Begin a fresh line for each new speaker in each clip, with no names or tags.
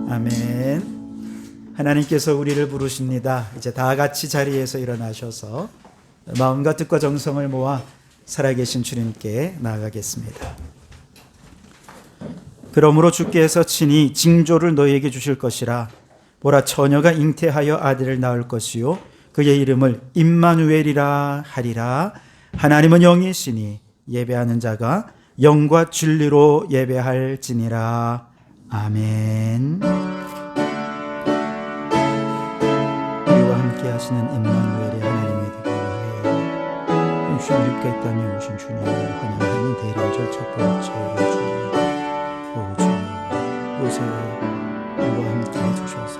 아멘. 하나님께서 우리를 부르십니다. 이제 다 같이 자리에서 일어나셔서 마음과 뜻과 정성을 모아 살아계신 주님께 나아가겠습니다. 그러므로 주께서 친히 징조를 너희에게 주실 것이라. 보라, 처녀가 잉태하여 아들을 낳을 것이요 그의 이름을 임마누엘이라 하리라. 하나님은 영이시니 예배하는 자가 영과 진리로 예배할지니라. 아멘. 우리와 함께 하시는 임마누엘의 하나님의 되기 위해 육신 육계 땅에 오신 주님을 환영하는 대림절 첫 번째 주님. 오 주님, 요새 우리와 함께 해주셔서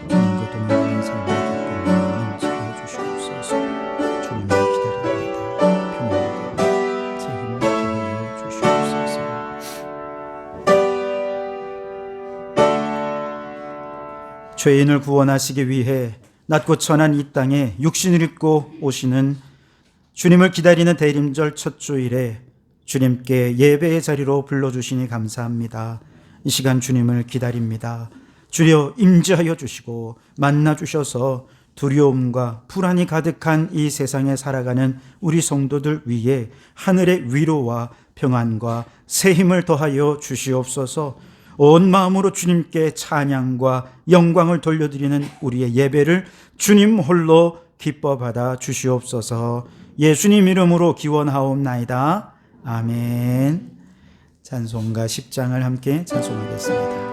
주님과 동행하는 삶의 기쁨을 인지해 주시옵소서. 주님을 기다립니다. 평안과 제 힘을 더하여 주시옵소서. 죄인을 구원하시기 위해 낮고 천한 이 땅에 육신을 입고 오시는 주님을 기다리는 대림절 첫 주일에 주님께 예배의 자리로 불러주시니 감사합니다. 이 시간 주님을 기다립니다. 주여 임재하여 주시고 만나 주셔서 두려움과 불안이 가득한 이 세상에 살아가는 우리 성도들 위에 하늘의 위로와 평안과 새 힘을 더하여 주시옵소서. 온 마음으로 주님께 찬양과 영광을 돌려드리는 우리의 예배를 주님 홀로 기뻐 받아 주시옵소서. 예수님 이름으로 기원하옵나이다. 아멘. 찬송가 10장을 함께 찬송하겠습니다.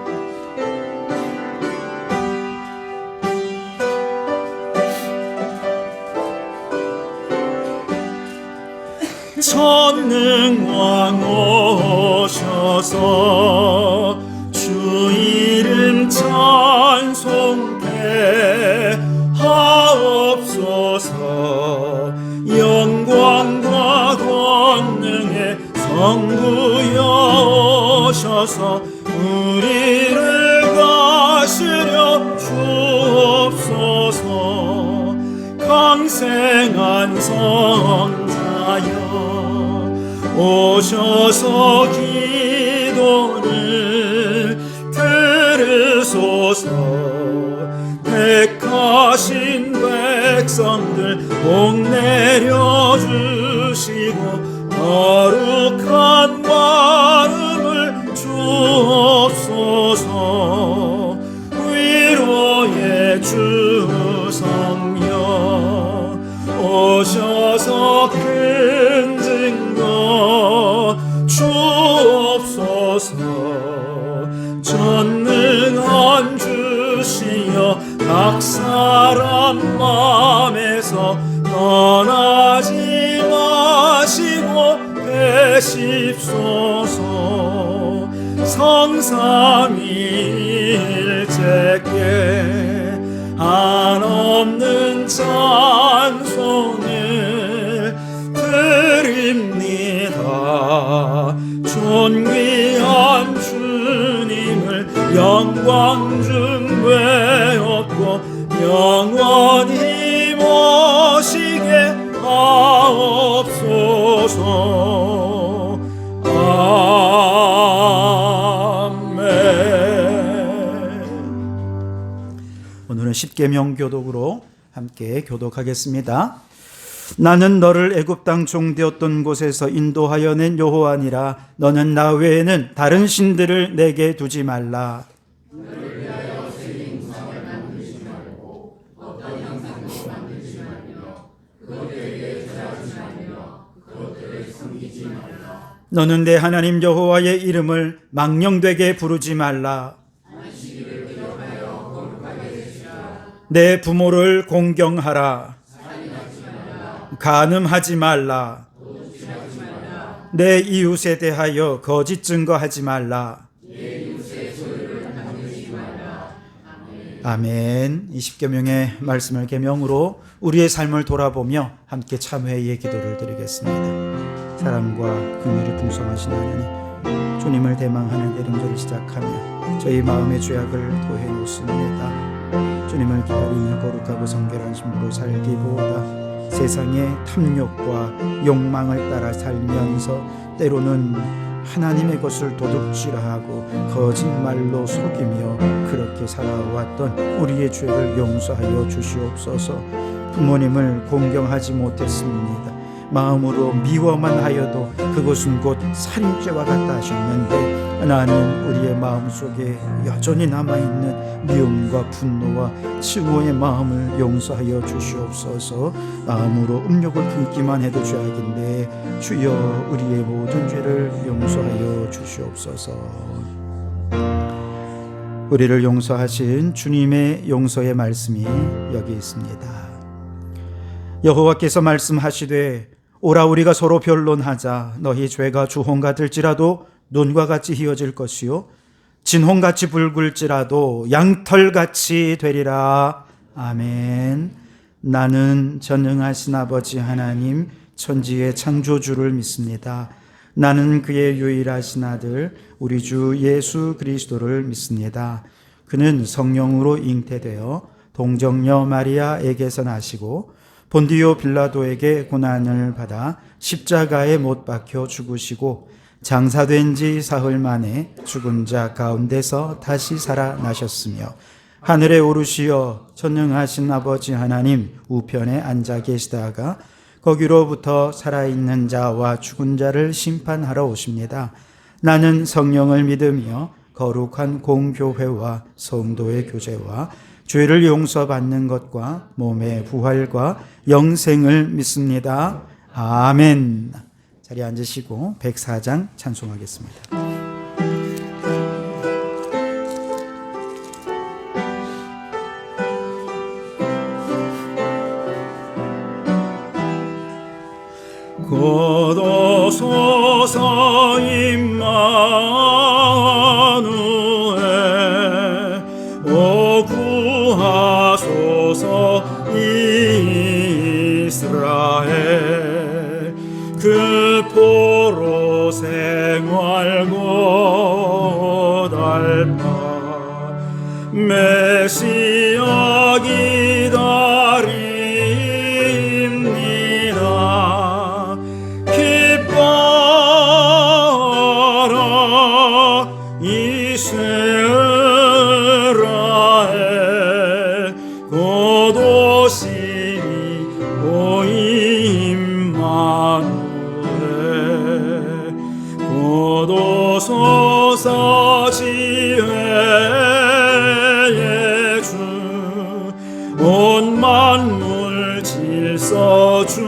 전능왕 오셔서 주 이름 찬송케 하옵소서. 영광과 권능의 성부여 오셔서 우리를 가시려 주옵소서. 강생한 성자여 오셔서 기도를 들으소서. 택하신 백성들 복 내려주시고 거룩한 마음을 주옵소서. 위로의 주성령 오셔서 큰 증거 주옵소서. 전능한 주시여 각 사람 마음에서 떠나지 마시고 계십소서. 성삼위일체께 한없는 찬송을 드립니다. 존귀한 주님을 영광 중배웠고 영원히 모시게 하옵소서. 아멘.
오늘은 십계명 교독으로 함께 교독하겠습니다. 나는 너를 애굽 땅 종되었던 곳에서 인도하여 낸 여호와니라. 너는 나 외에는 다른 신들을 내게 두지 말라. 너는 내 하나님 여호와의 이름을 망령되게 부르지 말라. 내 부모를 공경하라. 간음하지 말라. 내 이웃에 대하여 거짓 증거하지 말라. 아멘. 이 십계명의 말씀을 계명으로 우리의 삶을 돌아보며 함께 참회의 기도를 드리겠습니다. 사랑과 긍휼이 풍성하신 하나님, 주님을 대망하는 대림절을 시작하며 저희 마음의 죄악을 토해 놓습니다. 주님을 기다리며 거룩하고 성결한 신부로 살기보다 세상의 탐욕과 욕망을 따라 살면서 때로는 하나님의 것을 도둑질하고 거짓말로 속이며 그렇게 살아왔던 우리의 죄를 용서하여 주시옵소서. 부모님을 공경하지 못했습니다. 마음으로 미워만 하여도 그것은 곧 살인죄와 같다 하셨는데, 하나님, 우리의 마음속에 여전히 남아있는 미움과 분노와 증오의 마음을 용서하여 주시옵소서. 마음으로 음욕을 품기만 해도 죄악인데 주여 우리의 모든 죄를 용서하여 주시옵소서. 우리를 용서하신 주님의 용서의 말씀이 여기 있습니다. 여호와께서 말씀하시되 오라 우리가 서로 변론하자. 너희 죄가 주홍 같을지라도 눈과 같이 희어질 것이요 진홍같이 붉을지라도 양털같이 되리라. 아멘. 나는 전능하신 아버지 하나님 천지의 창조주를 믿습니다. 나는 그의 유일하신 아들 우리 주 예수 그리스도를 믿습니다. 그는 성령으로 잉태되어 동정녀 마리아에게서 나시고 본디오 빌라도에게 고난을 받아 십자가에 못 박혀 죽으시고 장사된 지 사흘 만에 죽은 자 가운데서 다시 살아나셨으며 하늘에 오르시어 전능하신 아버지 하나님 우편에 앉아 계시다가 거기로부터 살아있는 자와 죽은 자를 심판하러 오십니다. 나는 성령을 믿으며 거룩한 공교회와 성도의 교제와 죄를 용서받는 것과 몸의 부활과 영생을 믿습니다. 아멘. 자리에 앉으시고 104장 찬송하겠습니다.
거둬소서 임마누엘 오 구하소서 이스라엘 그 포로 생활 고달파 메시아 기다립니다. 기뻐라 이스라엘 곧 오시니 오 임마누엘 곧 오소서 지혜의 주 온 만물 질서 주시고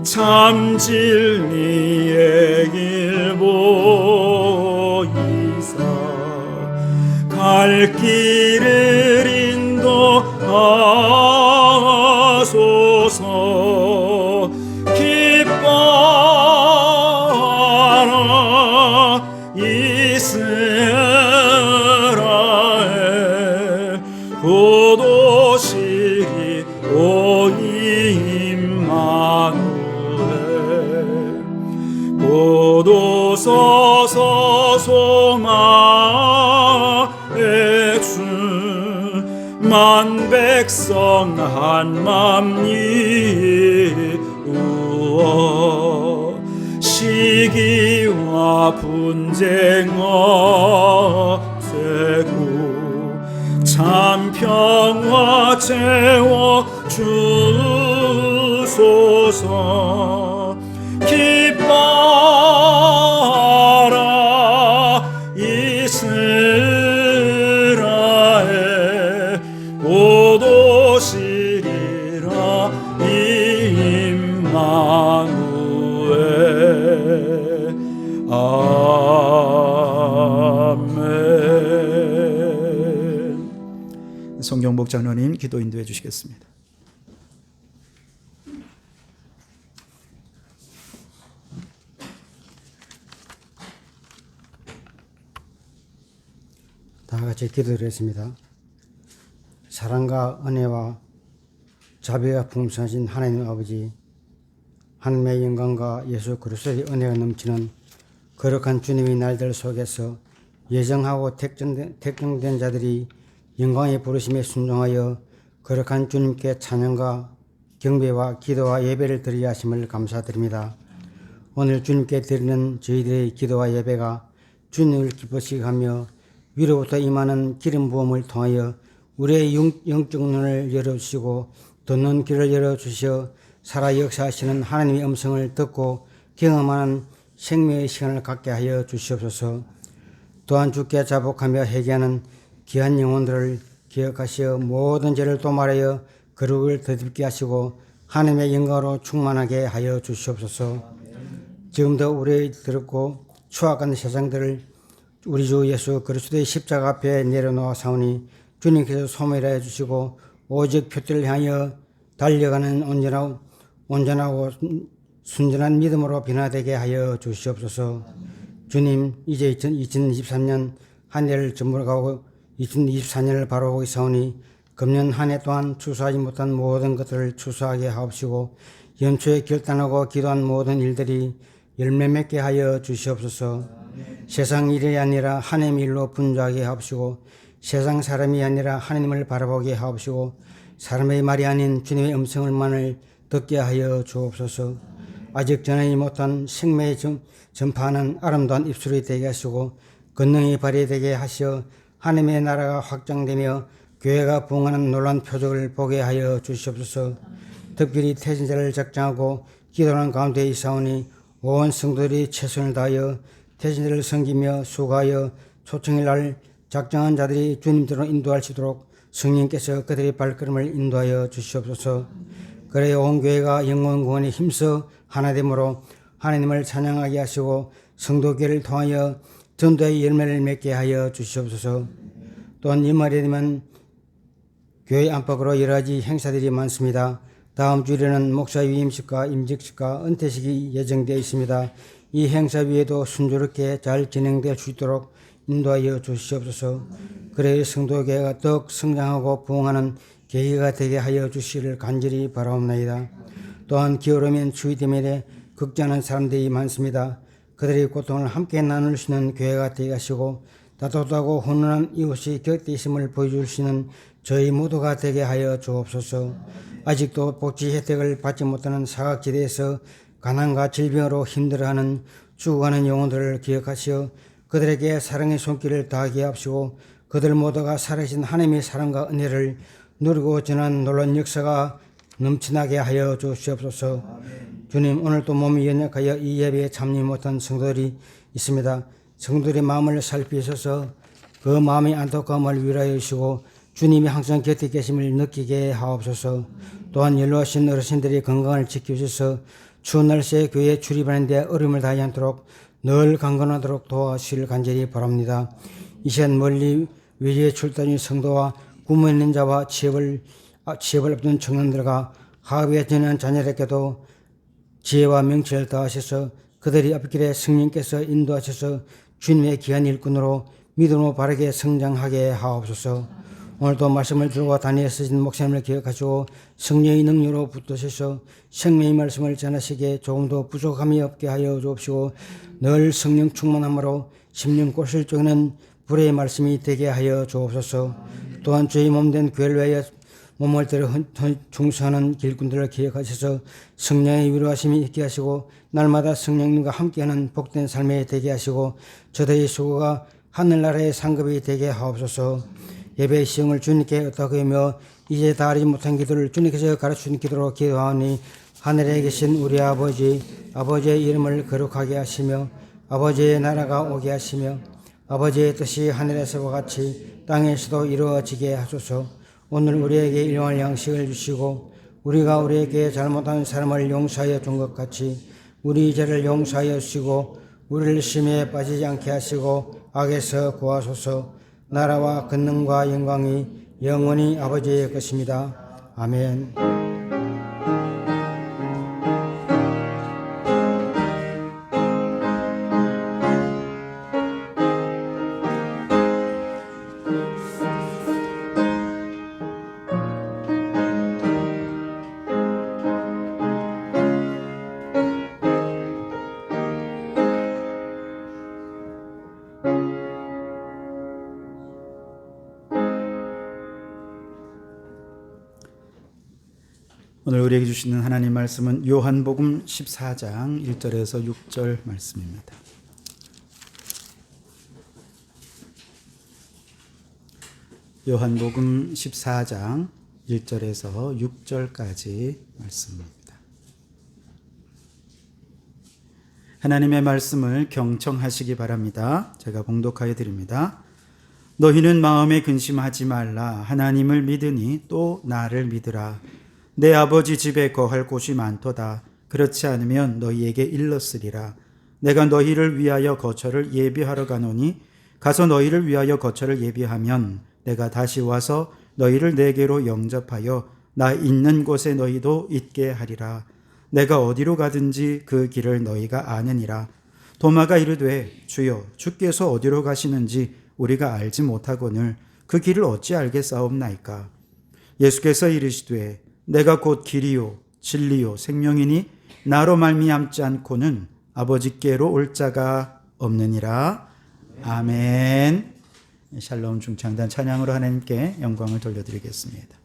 참 진리의 길 보이사 갈 길을 인도하소서. 기뻐라 이스라엘 곧 오시리 오 임마누엘 곧 오소서 소망의 주 만 백성 한맘 이루어 시기와 분쟁 없애고 참 평화 채워 주소서. 기뻐라 이스라엘 곧 오시리라 임마누엘. 아멘.
성경복 장로님 기도 인도해 주시겠습니다.
다 같이 기도드리겠습니다. 사랑과 은혜와 자비가 풍성하신 하나님 아버지, 하나님의 영광과 예수 그리스도의 은혜가 넘치는 거룩한 주님의 날들 속에서 예정하고 택정된 자들이 영광의 부르심에 순종하여 거룩한 주님께 찬양과 경배와 기도와 예배를 드리려 하심을 감사드립니다. 오늘 주님께 드리는 저희들의 기도와 예배가 주님을 기쁘시게 하며 위로부터 임하는 기름 부음을 통하여 우리의 영적 눈을 열어주시고 듣는 귀를 열어주시어 살아 역사하시는 하나님의 음성을 듣고 경험하는 생명의 시간을 갖게 하여 주시옵소서. 또한 주께 자복하며 회개하는 귀한 영혼들을 기억하시어 모든 죄를 도말하여 거룩을 더듬게 하시고 하나님의 영광으로 충만하게 하여 주시옵소서. 지금도 우리의 더럽고 추악한 세상들을 우리 주 예수 그리스도의 십자가 앞에 내려놓아 사오니 주님께서 소멸하여 주시고 오직 표들을 향하여 달려가는 온전하고 순전한 믿음으로 변화되게 하여 주시옵소서. 주님, 이제 2023년 한 해를 접어가고 2024년을 바라보고 있사오니 금년 한 해 동안 추수하지 못한 모든 것들을 추수하게 하옵시고 연초에 결단하고 기도한 모든 일들이 열매 맺게 하여 주시옵소서. 세상 일이 아니라 하나님의 일로 분주하게 하옵시고 세상 사람이 아니라 하나님을 바라보게 하옵시고 사람의 말이 아닌 주님의 음성을만을 듣게 하여 주옵소서. 아직 전하지 못한 생명의 전파하는 아름다운 입술이 되게 하시고 권능이 발휘되게 하시어 하나님의 나라가 확장되며 교회가 부흥하는 놀라운 표적을 보게 하여 주시옵소서. 특별히 태진자를 작정하고 기도하는 가운데 있사오니 온 성도들이 최선을 다하여 태진자를 섬기며 수고하여 초청일 날 작정한 자들이 주님께로 인도할 수 있도록 성령께서 그들의 발걸음을 인도하여 주시옵소서. 그래야 온 교회가 영원 구원에 힘써 하나됨으로 하나님을 찬양하게 하시고 성도교회를 통하여 전도의 열매를 맺게 하여 주시옵소서. 또한 연말이 되면 교회 안팎으로 여러 가지 행사들이 많습니다. 다음 주일에는 목사 위임식과 임직식과 은퇴식이 예정되어 있습니다. 이 행사 위에도 순조롭게 잘 진행될 수 있도록 인도하여 주시옵소서. 그래야 성도교회가 더욱 성장하고 부흥하는 계기가 되게 하여 주시기를 간절히 바라옵나이다. 또한 기울으면 추위 때문에 걱정하는 사람들이 많습니다. 그들의 고통을 함께 나눌 수 있는 교회가 되게 하시고 따뜻하고 훈훈한 이웃이 곁에 있음을 보여줄 수 있는 저희 모두가 되게 하여 주옵소서. 아직도 복지 혜택을 받지 못하는 사각지대에서 가난과 질병으로 힘들어하는 죽어가는 영혼들을 기억하시어 그들에게 사랑의 손길을 다하게 하시고 그들 모두가 살아계신 하나님의 사랑과 은혜를 누리고 전한 놀라운 역사가 넘치나게 하여 주시옵소서. 주님, 오늘도 몸이 연약하여 이 예배에 참여 못한 성도들이 있습니다. 성도들의 마음을 살피셔서 그 마음의 안타까움을 위로하여 주시고 주님이 항상 곁에 계심을 느끼게 하옵소서. 또한 연로하신 어르신들의 건강을 지켜주셔서 추운 날씨에 교회에 출입하는 데 어려움을 당하지 않도록 늘 강건하도록 도와주시길 간절히 바랍니다. 이 시간 멀리 외지에 출단 중 성도와 꿈에 있는 자와 취업을 앞둔 청년들과 학업에 전한 자녀들에게도 지혜와 명철을 더하셔서 그들이 앞길에 성령께서 인도하셔서 주님의 귀한 일꾼으로 믿음으로 바르게 성장하게 하옵소서. 오늘도 말씀을 들고 다니엘 쓰신 목사님을 기억하시고 성령의 능력으로 붙드셔서 생명의 말씀을 전하시기에 조금도 부족함이 없게 하여 주옵시고 늘 성령 충만함으로 심령 꽃을 쪼개는 불의 말씀이 되게 하여 주옵소서. 또한 저희 몸된 교회를 위하여 몸을 들여 중수하는 길꾼들을 기억하셔서 성령의 위로하심이 있게 하시고 날마다 성령님과 함께하는 복된 삶에 되게 하시고 저들의 수고가 하늘나라의 상급이 되게 하옵소서. 예배의 시험을 주님께 어떻게 하며 이제 다 알지 못한 기도를 주님께서 가르치는 기도로 기도하오니 하늘에 계신 우리 아버지의 이름을 거룩하게 하시며 아버지의 나라가 오게 하시며 아버지의 뜻이 하늘에서와 같이 땅에서도 이루어지게 하소서. 오늘 우리에게 일용할 양식을 주시고 우리가 우리에게 잘못한 사람을 용서하여 준 것 같이 우리 죄를 용서하여 주시고 우리를 심에 빠지지 않게 하시고 악에서 구하소서. 나라와 권능과 영광이 영원히 아버지의 것입니다. 아멘.
오늘 우리에게 주시는 하나님 말씀은 요한복음 14장 1절에서 6절 말씀입니다. 요한복음 14장 1절에서 6절까지 말씀입니다. 하나님의 말씀을 경청하시기 바랍니다. 제가 봉독하여 드립니다. 너희는 마음에 근심하지 말라. 하나님을 믿으니 또 나를 믿으라. 내 아버지 집에 거할 곳이 많도다. 그렇지 않으면 너희에게 일렀으리라. 내가 너희를 위하여 거처를 예비하러 가노니 가서 너희를 위하여 거처를 예비하면 내가 다시 와서 너희를 내게로 영접하여 나 있는 곳에 너희도 있게 하리라. 내가 어디로 가든지 그 길을 너희가 아느니라. 도마가 이르되 주여 주께서 어디로 가시는지 우리가 알지 못하거늘 그 길을 어찌 알겠사옵나이까. 예수께서 이르시되 내가 곧 길이요 진리요 생명이니 나로 말미암지 않고는 아버지께로 올 자가 없느니라. 아멘. 샬롬 중창단 찬양으로 하나님께 영광을 돌려드리겠습니다.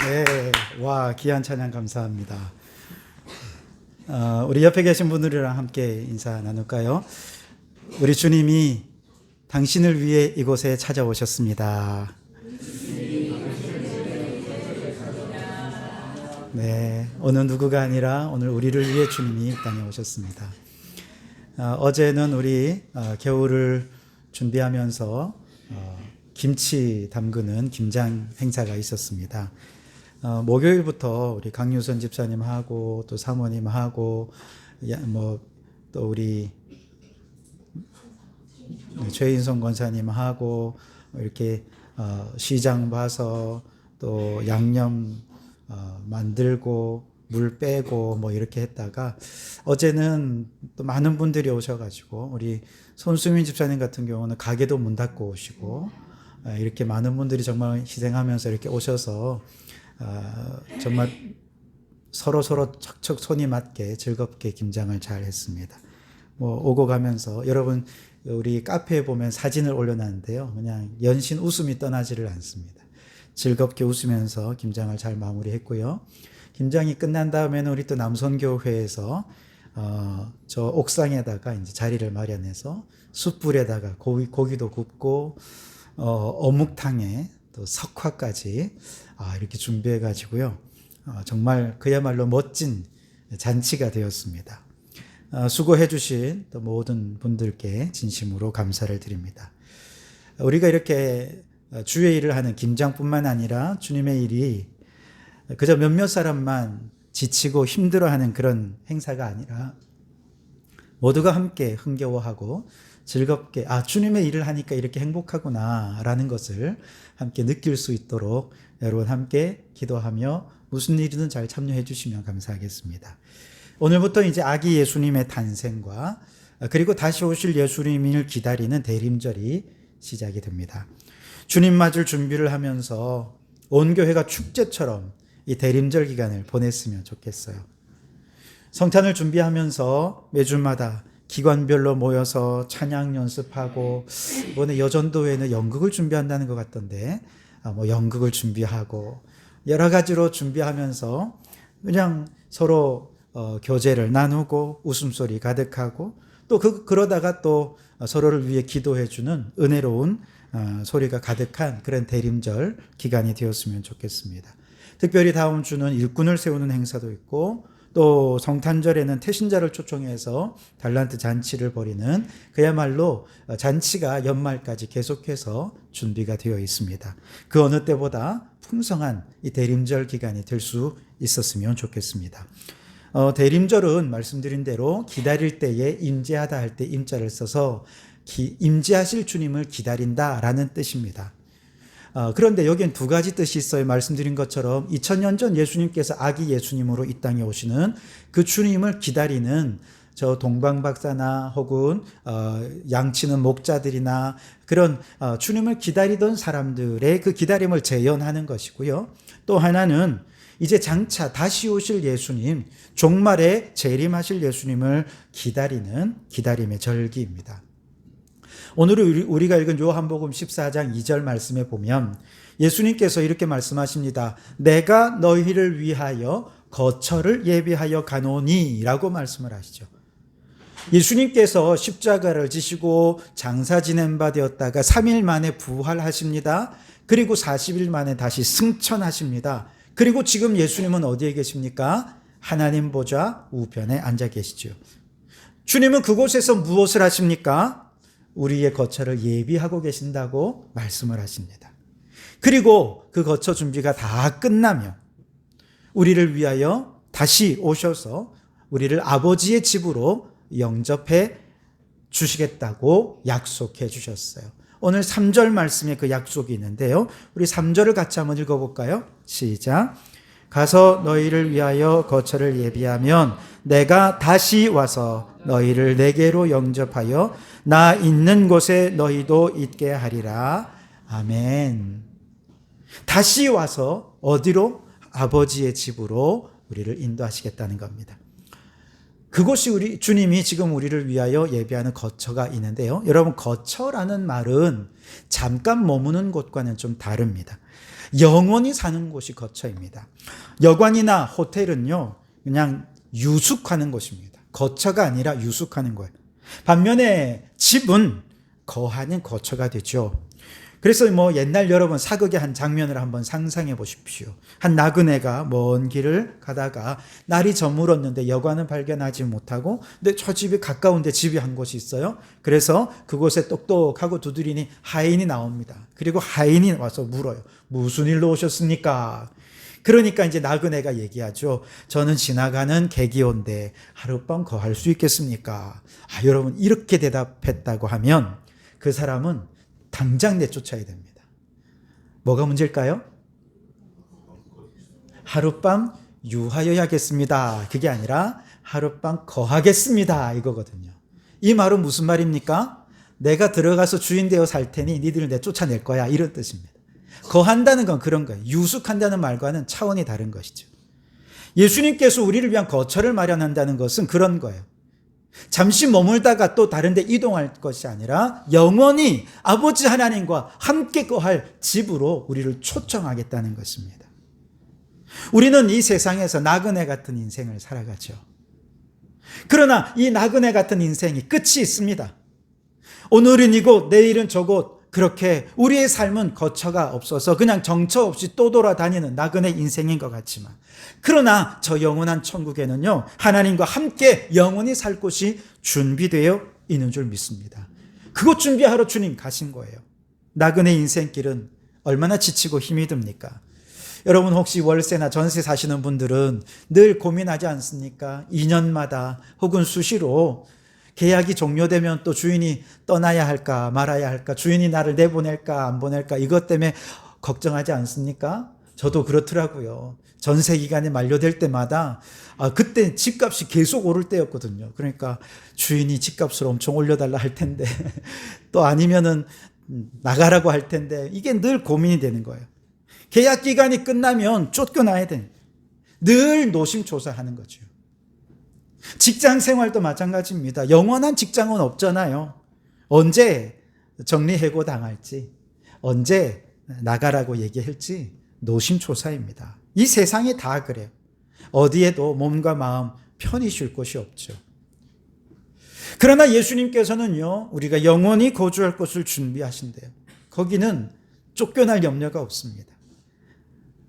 네, 와 귀한 찬양 감사합니다. 우리 옆에 계신 분들이랑 함께 인사 나눌까요? 우리 주님이 당신을 위해 이곳에 찾아오셨습니다. 네, 어느 누구가 아니라 오늘 우리를 위해 주님이 이 땅에 오셨습니다. 어제는 우리 겨울을 준비하면서 김치 담그는 김장 행사가 있었습니다. 목요일부터 우리 강유선 집사님하고 또 사모님하고 또 우리 최인성 권사님하고 이렇게 시장 봐서 또 양념 만들고 물 빼고 뭐 이렇게 했다가 어제는 또 많은 분들이 오셔가지고 우리 손수민 집사님 같은 경우는 가게도 문 닫고 오시고 이렇게 많은 분들이 정말 희생하면서 이렇게 오셔서 정말 서로 척척 손이 맞게 즐겁게 김장을 잘 했습니다. 뭐 오고 가면서 여러분 우리 카페에 보면 사진을 올려놨는데요. 그냥 연신 웃음이 떠나지를 않습니다. 즐겁게 웃으면서 김장을 잘 마무리했고요. 김장이 끝난 다음에는 우리 또 남선교회에서 저 옥상에다가 이제 자리를 마련해서 숯불에다가 고기도 굽고 어묵탕에 또 석화까지 이렇게 준비해 가지고요. 정말 그야말로 멋진 잔치가 되었습니다. 수고해 주신 또 모든 분들께 진심으로 감사를 드립니다. 우리가 이렇게 주의 일을 하는 김장뿐만 아니라 주님의 일이 그저 몇몇 사람만 지치고 힘들어하는 그런 행사가 아니라 모두가 함께 흥겨워하고 즐겁게 주님의 일을 하니까 이렇게 행복하구나 라는 것을 함께 느낄 수 있도록 여러분 함께 기도하며 무슨 일이든 잘 참여해 주시면 감사하겠습니다. 오늘부터 이제 아기 예수님의 탄생과 그리고 다시 오실 예수님을 기다리는 대림절이 시작이 됩니다. 주님 맞을 준비를 하면서 온 교회가 축제처럼 이 대림절 기간을 보냈으면 좋겠어요. 성찬을 준비하면서 매주마다 기관별로 모여서 찬양 연습하고 이번에 여전도회는 연극을 준비한다는 것 같던데 뭐 연극을 준비하고 여러 가지로 준비하면서 그냥 서로 교제를 나누고 웃음소리 가득하고 또 그러다가 또 서로를 위해 기도해주는 은혜로운 소리가 가득한 그런 대림절 기간이 되었으면 좋겠습니다. 특별히 다음 주는 일꾼을 세우는 행사도 있고 또 성탄절에는 태신자를 초청해서 달란트 잔치를 벌이는 그야말로 잔치가 연말까지 계속해서 준비가 되어 있습니다. 그 어느 때보다 풍성한 이 대림절 기간이 될 수 있었으면 좋겠습니다. 대림절은 말씀드린 대로 기다릴 때에 임재하다 할 때 임자를 써서 임재하실 주님을 기다린다라는 뜻입니다. 그런데 여기엔 두 가지 뜻이 있어요. 말씀드린 것처럼 2000년 전 예수님께서 아기 예수님으로 이 땅에 오시는 그 주님을 기다리는 저 동방박사나 혹은 양치는 목자들이나 그런 주님을 기다리던 사람들의 그 기다림을 재현하는 것이고요. 또 하나는 이제 장차 다시 오실 예수님, 종말에 재림하실 예수님을 기다리는 기다림의 절기입니다. 오늘 우리가 읽은 요한복음 14장 2절 말씀에 보면 예수님께서 이렇게 말씀하십니다. 내가 너희를 위하여 거처를 예비하여 가노니 라고 말씀을 하시죠. 예수님께서 십자가를 지시고 장사 지낸 바 되었다가 3일 만에 부활하십니다. 그리고 40일 만에 다시 승천하십니다. 그리고 지금 예수님은 어디에 계십니까? 하나님 보좌 우편에 앉아 계시죠. 주님은 그곳에서 무엇을 하십니까? 우리의 거처를 예비하고 계신다고 말씀을 하십니다. 그리고 그 거처 준비가 다 끝나면 우리를 위하여 다시 오셔서 우리를 아버지의 집으로 영접해 주시겠다고 약속해 주셨어요. 오늘 3절 말씀에 그 약속이 있는데요. 우리 3절을 같이 한번 읽어볼까요? 시작. 가서 너희를 위하여 거처를 예비하면 내가 다시 와서 너희를 내게로 영접하여 나 있는 곳에 너희도 있게 하리라. 아멘. 다시 와서 어디로? 아버지의 집으로 우리를 인도하시겠다는 겁니다. 그곳이 우리 주님이 지금 우리를 위하여 예비하는 거처가 있는데요. 여러분, 거처라는 말은 잠깐 머무는 곳과는 좀 다릅니다. 영원히 사는 곳이 거처입니다. 여관이나 호텔은요, 그냥 유숙하는 곳입니다. 거처가 아니라 유숙하는 거예요. 반면에 집은 거하는 거처가 되죠. 그래서 옛날 여러분 사극의 한 장면을 한번 상상해 보십시오. 한 나그네가 먼 길을 가다가 날이 저물었는데 여관은 발견하지 못하고, 근데 저 집이 가까운데 집이 한 곳이 있어요. 그래서 그곳에 똑똑하고 두드리니 하인이 나옵니다. 그리고 하인이 와서 물어요. 무슨 일로 오셨습니까? 그러니까 이제 나그네가 얘기하죠. 저는 지나가는 개기온데 하룻밤 거할 수 있겠습니까? 여러분, 이렇게 대답했다고 하면 그 사람은 당장 내쫓아야 됩니다. 뭐가 문제일까요? 하룻밤 유하여야겠습니다. 그게 아니라 하룻밤 거하겠습니다. 이거거든요. 이 말은 무슨 말입니까? 내가 들어가서 주인 되어 살 테니 니들을 내쫓아낼 거야. 이런 뜻입니다. 거한다는 건 그런 거예요. 유숙한다는 말과는 차원이 다른 것이죠. 예수님께서 우리를 위한 거처를 마련한다는 것은 그런 거예요. 잠시 머물다가 또 다른 데 이동할 것이 아니라 영원히 아버지 하나님과 함께 거할 집으로 우리를 초청하겠다는 것입니다. 우리는 이 세상에서 나그네 같은 인생을 살아가죠. 그러나 이 나그네 같은 인생이 끝이 있습니다. 오늘은 이곳, 내일은 저곳, 그렇게 우리의 삶은 거처가 없어서 그냥 정처 없이 또 돌아다니는 나그네 인생인 것 같지만, 그러나 저 영원한 천국에는요, 하나님과 함께 영원히 살 곳이 준비되어 있는 줄 믿습니다. 그것 준비하러 주님 가신 거예요. 나그네 인생길은 얼마나 지치고 힘이 듭니까? 여러분, 혹시 월세나 전세 사시는 분들은 늘 고민하지 않습니까? 2년마다 혹은 수시로 계약이 종료되면 또 주인이 떠나야 할까 말아야 할까, 주인이 나를 내보낼까 안 보낼까, 이것 때문에 걱정하지 않습니까? 저도 그렇더라고요. 전세 기간이 만료될 때마다 그때 집값이 계속 오를 때였거든요. 그러니까 주인이 집값을 엄청 올려달라 할 텐데 또 아니면은 나가라고 할 텐데, 이게 늘 고민이 되는 거예요. 계약 기간이 끝나면 쫓겨나야 됩니다. 늘 노심초사하는 거죠. 직장 생활도 마찬가지입니다. 영원한 직장은 없잖아요. 언제 정리해고 당할지, 언제 나가라고 얘기할지 노심초사입니다. 이 세상이 다 그래요. 어디에도 몸과 마음 편히 쉴 곳이 없죠. 그러나 예수님께서는요, 우리가 영원히 거주할 곳을 준비하신대요. 거기는 쫓겨날 염려가 없습니다.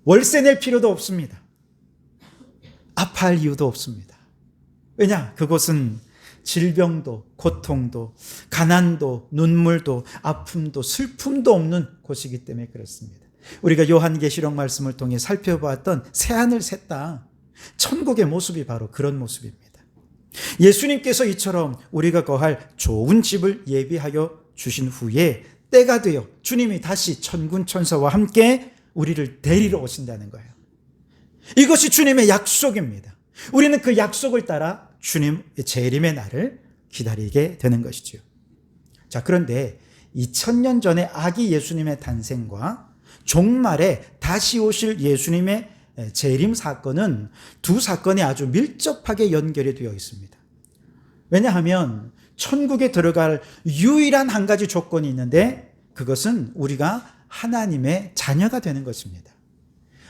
월세 낼 필요도 없습니다. 아파할 이유도 없습니다. 왜냐? 그곳은 질병도, 고통도, 가난도, 눈물도, 아픔도, 슬픔도 없는 곳이기 때문에 그렇습니다. 우리가 요한계시록 말씀을 통해 살펴보았던 새하늘 새 땅, 천국의 모습이 바로 그런 모습입니다. 예수님께서 이처럼 우리가 거할 좋은 집을 예비하여 주신 후에 때가 되어 주님이 다시 천군 천사와 함께 우리를 데리러 오신다는 거예요. 이것이 주님의 약속입니다. 우리는 그 약속을 따라 주님의 재림의 날을 기다리게 되는 것이죠. 자, 그런데 2000년 전에 아기 예수님의 탄생과 종말에 다시 오실 예수님의 재림 사건은 두 사건이 아주 밀접하게 연결이 되어 있습니다. 왜냐하면 천국에 들어갈 유일한 한 가지 조건이 있는데, 그것은 우리가 하나님의 자녀가 되는 것입니다.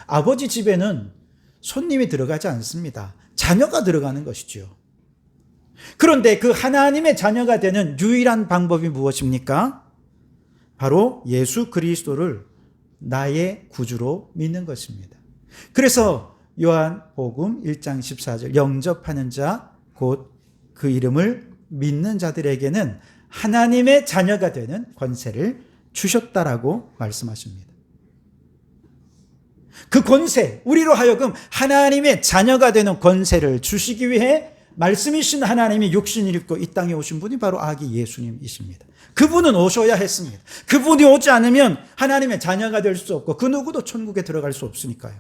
아버지 집에는 손님이 들어가지 않습니다. 자녀가 들어가는 것이죠. 그런데 그 하나님의 자녀가 되는 유일한 방법이 무엇입니까? 바로 예수 그리스도를 나의 구주로 믿는 것입니다. 그래서 요한복음 1장 14절 영접하는 자 곧 그 이름을 믿는 자들에게는 하나님의 자녀가 되는 권세를 주셨다라고 말씀하십니다. 그 권세, 우리로 하여금 하나님의 자녀가 되는 권세를 주시기 위해 말씀이신 하나님이 육신을 입고 이 땅에 오신 분이 바로 아기 예수님이십니다. 그분은 오셔야 했습니다. 그분이 오지 않으면 하나님의 자녀가 될 수 없고 그 누구도 천국에 들어갈 수 없으니까요.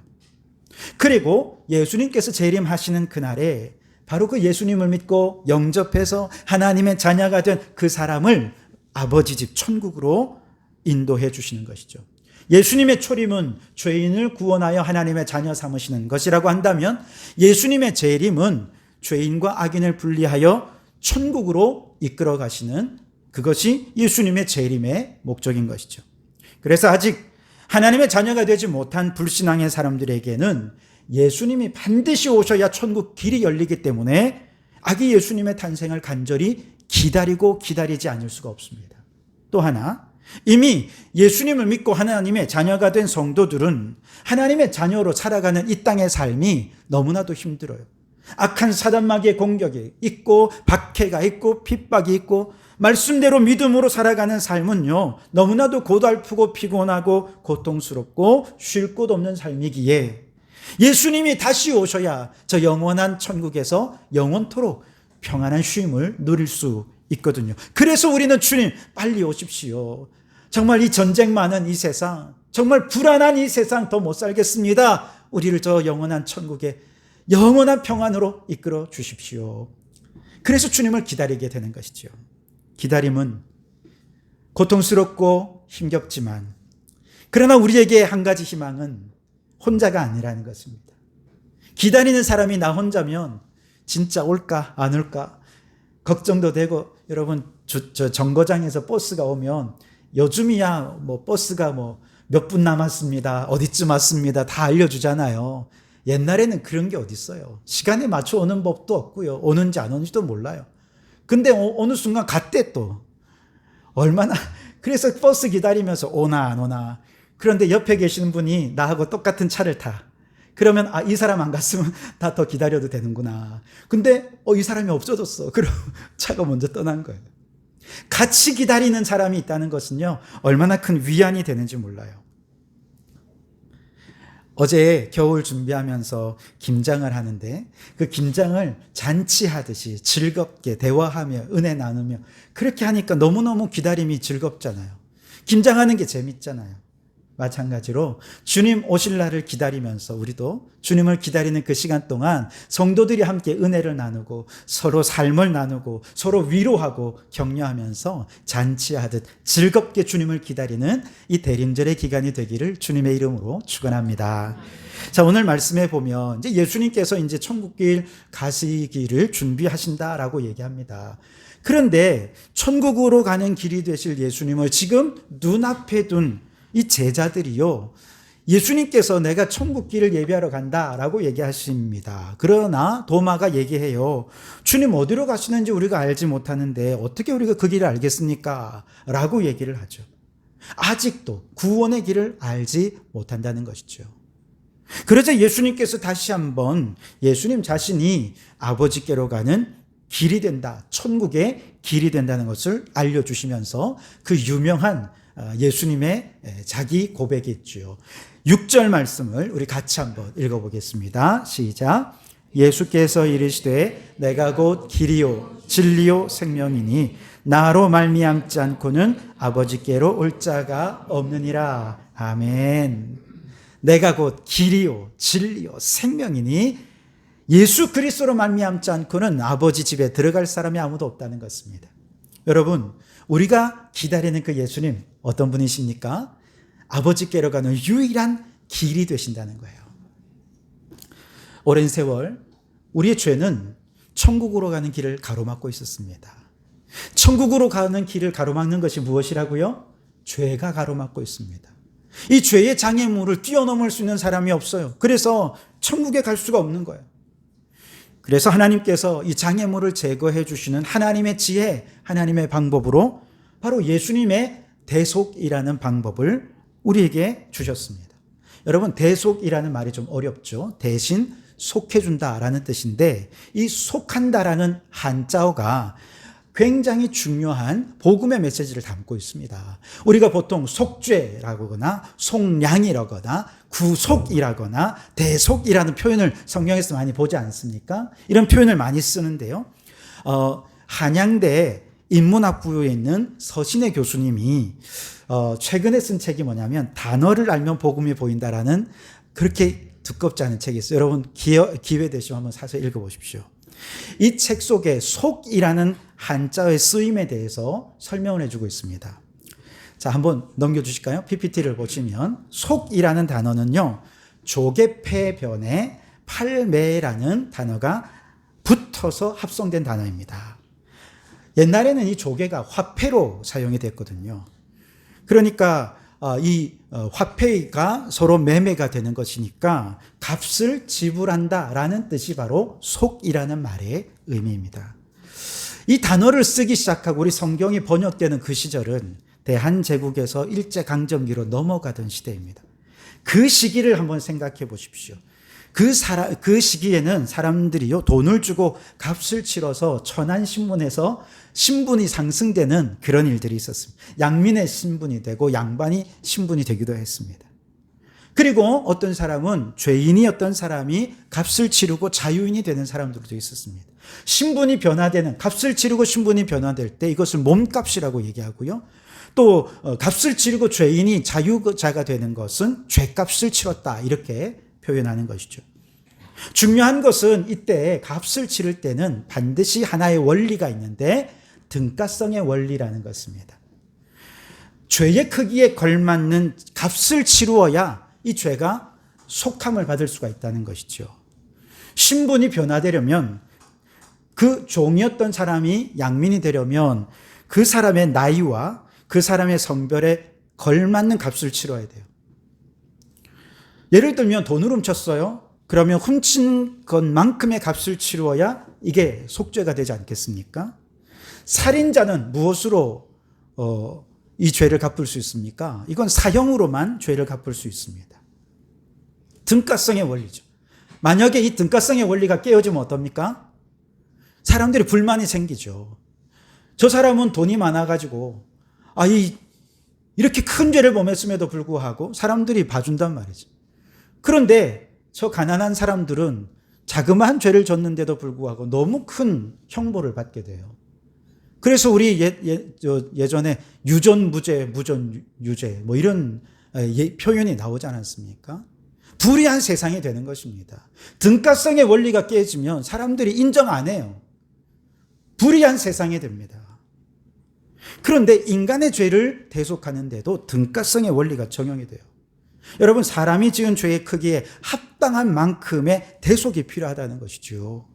그리고 예수님께서 재림하시는 그날에 바로 그 예수님을 믿고 영접해서 하나님의 자녀가 된 그 사람을 아버지 집 천국으로 인도해 주시는 것이죠. 예수님의 초림은 죄인을 구원하여 하나님의 자녀 삼으시는 것이라고 한다면 예수님의 재림은 죄인과 악인을 분리하여 천국으로 이끌어 가시는 그것이 예수님의 재림의 목적인 것이죠. 그래서 아직 하나님의 자녀가 되지 못한 불신앙의 사람들에게는 예수님이 반드시 오셔야 천국 길이 열리기 때문에 아기 예수님의 탄생을 간절히 기다리고 기다리지 않을 수가 없습니다. 또 하나, 이미 예수님을 믿고 하나님의 자녀가 된 성도들은 하나님의 자녀로 살아가는 이 땅의 삶이 너무나도 힘들어요. 악한 사단마귀의 공격이 있고 박해가 있고 핍박이 있고 말씀대로 믿음으로 살아가는 삶은요 너무나도 고달프고 피곤하고 고통스럽고 쉴 곳 없는 삶이기에 예수님이 다시 오셔야 저 영원한 천국에서 영원토록 평안한 쉼을 누릴 수 있거든요. 그래서 우리는 주님 빨리 오십시오. 정말 이 전쟁 많은 이 세상, 정말 불안한 이 세상 더 못 살겠습니다. 우리를 저 영원한 천국에 영원한 평안으로 이끌어 주십시오. 그래서 주님을 기다리게 되는 것이죠. 기다림은 고통스럽고 힘겹지만 그러나 우리에게 한 가지 희망은 혼자가 아니라는 것입니다. 기다리는 사람이 나 혼자면 진짜 올까 안 올까 걱정도 되고 여러분 저 정거장에서 버스가 오면 요즘이야 뭐 버스가 뭐 몇 분 남았습니다. 어디쯤 왔습니다. 다 알려주잖아요. 옛날에는 그런 게 어디 있어요. 시간에 맞춰 오는 법도 없고요. 오는지 안 오는지도 몰라요. 근데 어느 순간 갔대 또. 얼마나 그래서 버스 기다리면서 오나 안 오나. 그런데 옆에 계시는 분이 나하고 똑같은 차를 타. 그러면 이 사람 안 갔으면 다 더 기다려도 되는구나. 근데 이 사람이 없어졌어. 그럼 차가 먼저 떠난 거예요. 같이 기다리는 사람이 있다는 것은요 얼마나 큰 위안이 되는지 몰라요. 어제 겨울 준비하면서 김장을 하는데 그 김장을 잔치하듯이 즐겁게 대화하며 은혜 나누며 그렇게 하니까 너무너무 기다림이 즐겁잖아요. 김장하는 게 재밌잖아요. 마찬가지로 주님 오실 날을 기다리면서 우리도 주님을 기다리는 그 시간 동안 성도들이 함께 은혜를 나누고 서로 삶을 나누고 서로 위로하고 격려하면서 잔치하듯 즐겁게 주님을 기다리는 이 대림절의 기간이 되기를 주님의 이름으로 축원합니다. 자, 오늘 말씀에 보면 이제 예수님께서 이제 천국길 가시기를 준비하신다라고 얘기합니다. 그런데 천국으로 가는 길이 되실 예수님을 지금 눈앞에 둔 이 제자들이요 예수님께서 내가 천국 길을 예비하러 간다라고 얘기하십니다. 그러나 도마가 얘기해요. 주님 어디로 가시는지 우리가 알지 못하는데 어떻게 우리가 그 길을 알겠습니까? 라고 얘기를 하죠. 아직도 구원의 길을 알지 못한다는 것이죠. 그러자 예수님께서 다시 한번 예수님 자신이 아버지께로 가는 길이 된다, 천국의 길이 된다는 것을 알려주시면서 그 유명한 예수님의 자기 고백이 있죠. 6절 말씀을 우리 같이 한번 읽어보겠습니다. 시작. 예수께서 이르시되 내가 곧 길이요 진리요 생명이니 나로 말미암지 않고는 아버지께로 올 자가 없느니라. 아멘. 내가 곧 길이요 진리요 생명이니 예수 그리스도로 말미암지 않고는 아버지 집에 들어갈 사람이 아무도 없다는 것입니다. 여러분 우리가 기다리는 그 예수님 어떤 분이십니까? 아버지께로 가는 유일한 길이 되신다는 거예요. 오랜 세월 우리의 죄는 천국으로 가는 길을 가로막고 있었습니다. 천국으로 가는 길을 가로막는 것이 무엇이라고요? 죄가 가로막고 있습니다. 이 죄의 장애물을 뛰어넘을 수 있는 사람이 없어요. 그래서 천국에 갈 수가 없는 거예요. 그래서 하나님께서 이 장애물을 제거해 주시는 하나님의 지혜, 하나님의 방법으로 바로 예수님의 대속이라는 방법을 우리에게 주셨습니다. 여러분, 대속이라는 말이 좀 어렵죠. 대신 속해준다라는 뜻인데, 이 속한다라는 한자어가 굉장히 중요한 복음의 메시지를 담고 있습니다. 우리가 보통 속죄라거나 속량이라거나 구속이라거나 대속이라는 표현을 성경에서 많이 보지 않습니까? 이런 표현을 많이 쓰는데요. 한양대 인문학부에 있는 서신의 교수님이 최근에 쓴 책이 뭐냐면 단어를 알면 복음이 보인다라는 그렇게 두껍지 않은 책이 있어요. 여러분 기회 되시면 한번 사서 읽어보십시오. 이 책 속에 속이라는 한자의 쓰임에 대해서 설명을 해주고 있습니다. 자, 한번 넘겨주실까요? PPT를 보시면 속이라는 단어는요, 조개패변에 팔매라는 단어가 붙어서 합성된 단어입니다. 옛날에는 이 조개가 화폐로 사용이 됐거든요. 그러니까 이 화폐가 서로 매매가 되는 것이니까 값을 지불한다라는 뜻이 바로 속이라는 말의 의미입니다. 이 단어를 쓰기 시작하고 우리 성경이 번역되는 그 시절은 대한제국에서 일제강점기로 넘어가던 시대입니다. 그 시기를 한번 생각해 보십시오. 그 시기에는 사람들이요, 돈을 주고 값을 치러서 천안신문에서 신분이 상승되는 그런 일들이 있었습니다. 양민의 신분이 되고 양반이 신분이 되기도 했습니다. 그리고 어떤 사람은 죄인이었던 사람이 값을 치르고 자유인이 되는 사람들도 있었습니다. 신분이 변화되는, 값을 치르고 신분이 변화될 때 이것을 몸값이라고 얘기하고요. 또 값을 치르고 죄인이 자유자가 되는 것은 죄값을 치렀다, 이렇게 표현하는 것이죠. 중요한 것은 이때 값을 치를 때는 반드시 하나의 원리가 있는데 등가성의 원리라는 것입니다. 죄의 크기에 걸맞는 값을 치루어야 이 죄가 속함을 받을 수가 있다는 것이죠. 신분이 변화되려면, 그 종이었던 사람이 양민이 되려면 그 사람의 나이와 그 사람의 성별에 걸맞는 값을 치러야 돼요. 예를 들면 돈을 훔쳤어요. 그러면 훔친 것만큼의 값을 치루어야 이게 속죄가 되지 않겠습니까? 살인자는 무엇으로 이 죄를 갚을 수 있습니까? 이건 사형으로만 죄를 갚을 수 있습니다. 등가성의 원리죠. 만약에 이 등가성의 원리가 깨어지면 어떻습니까? 사람들이 불만이 생기죠. 저 사람은 돈이 많아가지고 이렇게 큰 죄를 범했음에도 불구하고 사람들이 봐준단 말이죠. 그런데 저 가난한 사람들은 자그마한 죄를 졌는데도 불구하고 너무 큰 형벌을 받게 돼요. 그래서 우리 예전에 유전무죄, 무전유죄 뭐 이런 표현이 나오지 않았습니까? 불의한 세상이 되는 것입니다. 등가성의 원리가 깨지면 사람들이 인정 안 해요. 불의한 세상이 됩니다. 그런데 인간의 죄를 대속하는데도 등가성의 원리가 적용이 돼요. 여러분, 사람이 지은 죄의 크기에 합당한 만큼의 대속이 필요하다는 것이죠.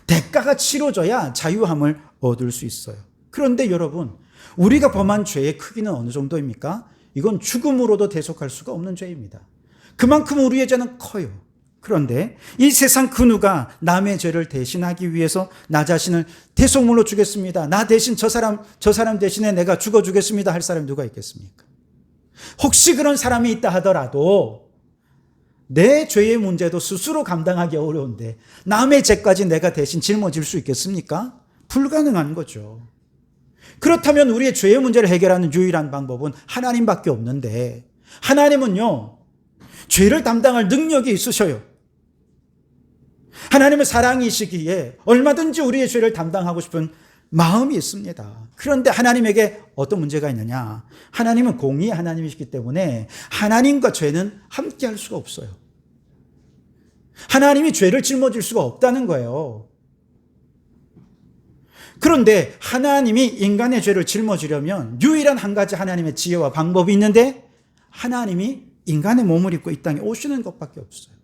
대가가 치러져야 자유함을 얻을 수 있어요. 그런데 여러분, 우리가 범한 죄의 크기는 어느 정도입니까? 이건 죽음으로도 대속할 수가 없는 죄입니다. 그만큼 우리의 죄는 커요. 그런데 이 세상 그 누가 남의 죄를 대신하기 위해서 나 자신을 대속물로 주겠습니다, 나 대신 저 사람 대신에 내가 죽어주겠습니다 할 사람이 누가 있겠습니까? 혹시 그런 사람이 있다 하더라도 내 죄의 문제도 스스로 감당하기 어려운데 남의 죄까지 내가 대신 짊어질 수 있겠습니까? 불가능한 거죠. 그렇다면 우리의 죄의 문제를 해결하는 유일한 방법은 하나님밖에 없는데, 하나님은요, 죄를 담당할 능력이 있으셔요. 하나님은 사랑이시기에 얼마든지 우리의 죄를 담당하고 싶은 마음이 있습니다. 그런데 하나님에게 어떤 문제가 있느냐? 하나님은 공의의 하나님이시기 때문에 하나님과 죄는 함께 할 수가 없어요. 하나님이 죄를 짊어질 수가 없다는 거예요. 그런데 하나님이 인간의 죄를 짊어지려면 유일한 한 가지 하나님의 지혜와 방법이 있는데, 하나님이 인간의 몸을 입고 이 땅에 오시는 것밖에 없어요.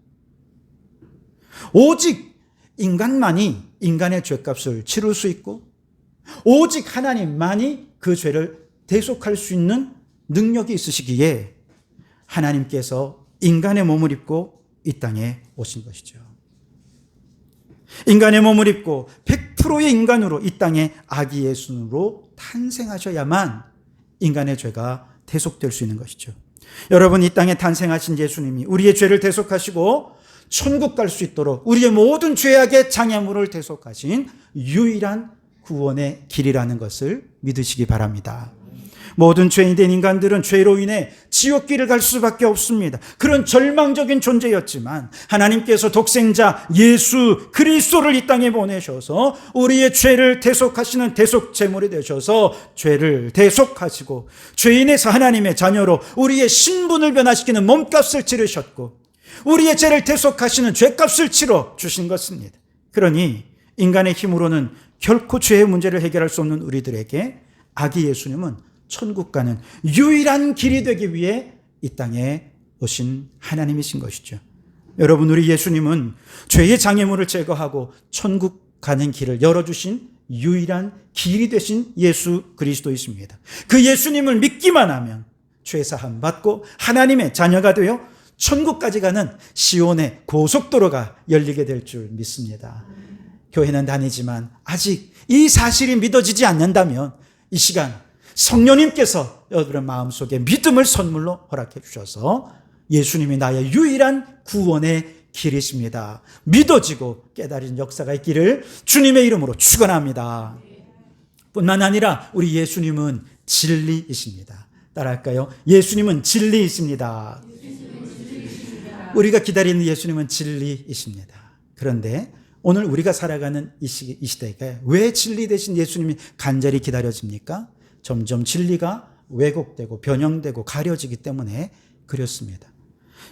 오직 인간만이 인간의 죄값을 치를 수 있고, 오직 하나님만이 그 죄를 대속할 수 있는 능력이 있으시기에 하나님께서 인간의 몸을 입고 이 땅에 오신 것이죠. 인간의 몸을 입고 100%의 인간으로 이 땅에 아기 예수로 탄생하셔야만 인간의 죄가 대속될 수 있는 것이죠. 여러분, 이 땅에 탄생하신 예수님이 우리의 죄를 대속하시고 천국 갈 수 있도록 우리의 모든 죄악의 장애물을 대속하신 유일한 구원의 길이라는 것을 믿으시기 바랍니다. 모든 죄인된 인간들은 죄로 인해 지옥길을 갈 수밖에 없습니다. 그런 절망적인 존재였지만 하나님께서 독생자 예수 그리스도를 이 땅에 보내셔서 우리의 죄를 대속하시는 대속 제물이 되셔서 죄를 대속하시고 죄인에서 하나님의 자녀로 우리의 신분을 변화시키는 몸값을 치르셨고 우리의 죄를 대속하시는 죄값을 치러 주신 것입니다. 그러니 인간의 힘으로는 결코 죄의 문제를 해결할 수 없는 우리들에게 아기 예수님은 천국 가는 유일한 길이 되기 위해 이 땅에 오신 하나님이신 것이죠. 여러분, 우리 예수님은 죄의 장애물을 제거하고 천국 가는 길을 열어주신 유일한 길이 되신 예수 그리스도이십니다. 그 예수님을 믿기만 하면 죄사함 받고 하나님의 자녀가 되어 천국까지 가는 시온의 고속도로가 열리게 될 줄 믿습니다. 교회는 다니지만 아직 이 사실이 믿어지지 않는다면 이 시간 성령님께서 여러분의 마음속에 믿음을 선물로 허락해 주셔서 예수님이 나의 유일한 구원의 길이십니다. 믿어지고 깨달은 역사가 있기를 주님의 이름으로 축원합니다. 뿐만 아니라 우리 예수님은 진리이십니다. 따라할까요? 예수님은 진리이십니다. 우리가 기다리는 예수님은 진리이십니다. 그런데 오늘 우리가 살아가는 이 시대에 왜 진리 대신 예수님이 간절히 기다려집니까? 점점 진리가 왜곡되고 변형되고 가려지기 때문에 그렇습니다.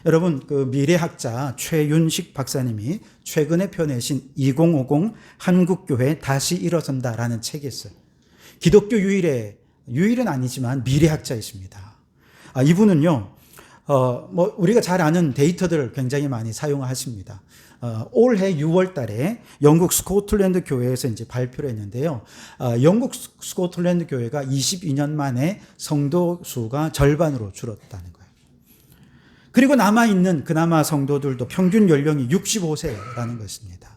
여러분, 그 미래학자 최윤식 박사님이 최근에 펴내신 2050 한국교회 다시 일어선다라는 책이 있어요. 기독교 유일은 아니지만 미래학자이십니다. 이분은요, 우리가 잘 아는 데이터들을 굉장히 많이 사용하십니다. 올해 6월 달에 영국 스코틀랜드 교회에서 이제 발표를 했는데요. 영국 스코틀랜드 교회가 22년 만에 성도 수가 절반으로 줄었다는 거예요. 그리고 남아있는 그나마 성도들도 평균 연령이 65세라는 것입니다.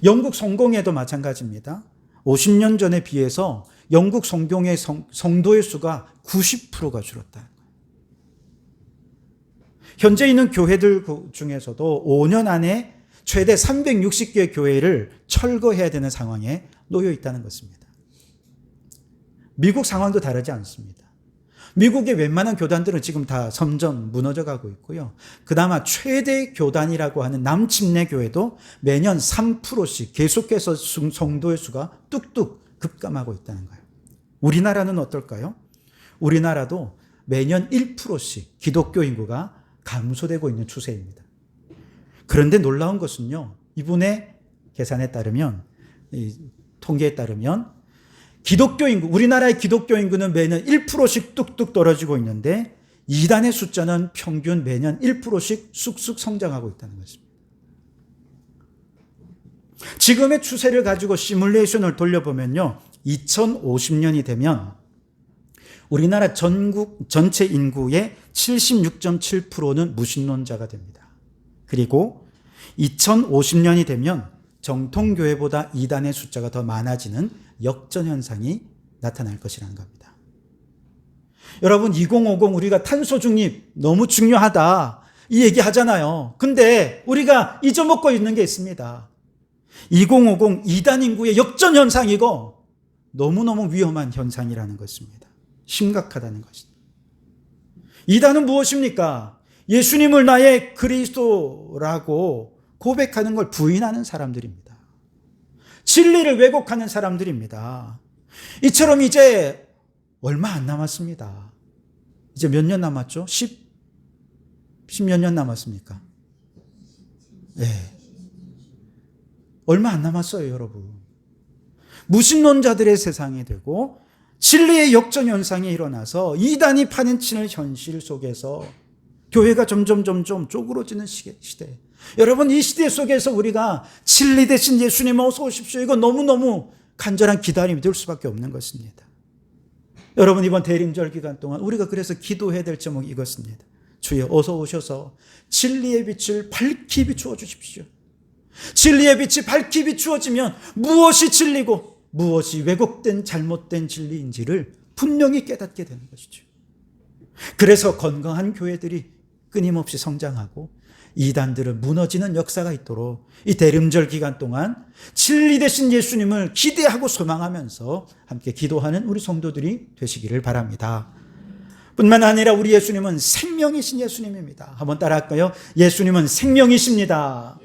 영국 성공회도 마찬가지입니다. 50년 전에 비해서 영국 성공회 성도의 수가 90%가 줄었다. 현재 있는 교회들 중에서도 5년 안에 최대 360개의 교회를 철거해야 되는 상황에 놓여 있다는 것입니다. 미국 상황도 다르지 않습니다. 미국의 웬만한 교단들은 지금 다 점점 무너져 가고 있고요. 그나마 최대 교단이라고 하는 남침내 교회도 매년 3%씩 계속해서 성도의 수가 뚝뚝 급감하고 있다는 거예요. 우리나라는 어떨까요? 우리나라도 매년 1%씩 기독교 인구가 감소되고 있는 추세입니다. 그런데 놀라운 것은요, 이분의 계산에 따르면, 통계에 따르면 기독교 인구, 우리나라의 기독교 인구는 매년 1%씩 뚝뚝 떨어지고 있는데 이단의 숫자는 평균 매년 1%씩 쑥쑥 성장하고 있다는 것입니다. 지금의 추세를 가지고 시뮬레이션을 돌려보면요, 2050년이 되면 우리나라 전국 전체 인구의 76.7%는 무신론자가 됩니다. 그리고 2050년이 되면 정통교회보다 이단의 숫자가 더 많아지는 역전현상이 나타날 것이라는 겁니다. 여러분, 2050 우리가 탄소 중립 너무 중요하다 이 얘기 하잖아요. 근데 우리가 잊어먹고 있는 게 있습니다. 2050 이단 인구의 역전현상이고 너무너무 위험한 현상이라는 것입니다. 심각하다는 것입니다. 이단은 무엇입니까? 예수님을 나의 그리스도라고 고백하는 걸 부인하는 사람들입니다. 진리를 왜곡하는 사람들입니다. 이처럼 이제 얼마 안 남았습니다. 이제 몇 년 남았죠? 10몇 년 남았습니까? 네. 얼마 안 남았어요, 여러분. 무신론자들의 세상이 되고 진리의 역전현상이 일어나서 이단이 파헤치는 현실 속에서 교회가 점점 쪼그러지는 시대. 여러분, 이 시대 속에서 우리가 진리 대신 예수님 어서 오십시오. 이거 너무너무 간절한 기다림이 될 수밖에 없는 것입니다. 여러분, 이번 대림절 기간 동안 우리가 그래서 기도해야 될 제목이 이것입니다. 주여 어서 오셔서 진리의 빛을 밝히 비추어 주십시오. 진리의 빛이 밝히 비추어지면 무엇이 진리고 무엇이 왜곡된 잘못된 진리인지를 분명히 깨닫게 되는 것이죠. 그래서 건강한 교회들이 끊임없이 성장하고 이단들은 무너지는 역사가 있도록 이 대림절 기간 동안 진리 되신 예수님을 기대하고 소망하면서 함께 기도하는 우리 성도들이 되시기를 바랍니다. 뿐만 아니라 우리 예수님은 생명이신 예수님입니다. 한번 따라할까요? 예수님은 생명이십니다.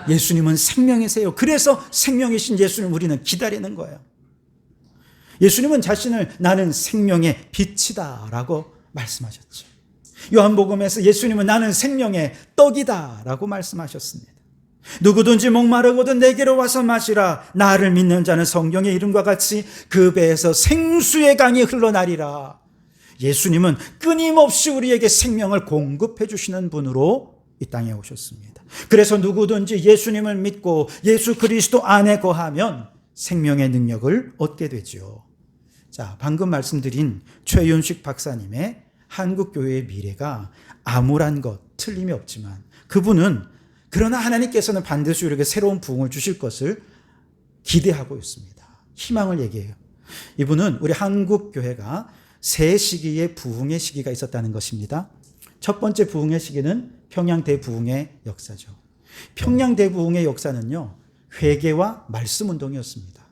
예수님은 생명이세요. 그래서 생명이신 예수님 우리는 기다리는 거예요. 예수님은 자신을 나는 생명의 빛이다 라고 말씀하셨죠. 요한복음에서 예수님은 나는 생명의 떡이다 라고 말씀하셨습니다. 누구든지 목마르거든 내게로 와서 마시라. 나를 믿는 자는 성경의 이름과 같이 그 배에서 생수의 강이 흘러나리라. 예수님은 끊임없이 우리에게 생명을 공급해 주시는 분으로 이 땅에 오셨습니다. 그래서 누구든지 예수님을 믿고 예수 그리스도 안에 거하면 생명의 능력을 얻게 되죠. 자, 방금 말씀드린 최윤식 박사님의 한국교회의 미래가 암울한 것 틀림이 없지만 그분은 그러나 하나님께서는 반드시 우리에게 새로운 부흥을 주실 것을 기대하고 있습니다. 희망을 얘기해요. 이분은 우리 한국교회가 세 시기의 부흥의 시기가 있었다는 것입니다. 첫 번째 부흥의 시기는 평양 대부흥의 역사죠. 평양 대부흥의 역사는요, 회개와 말씀 운동이었습니다.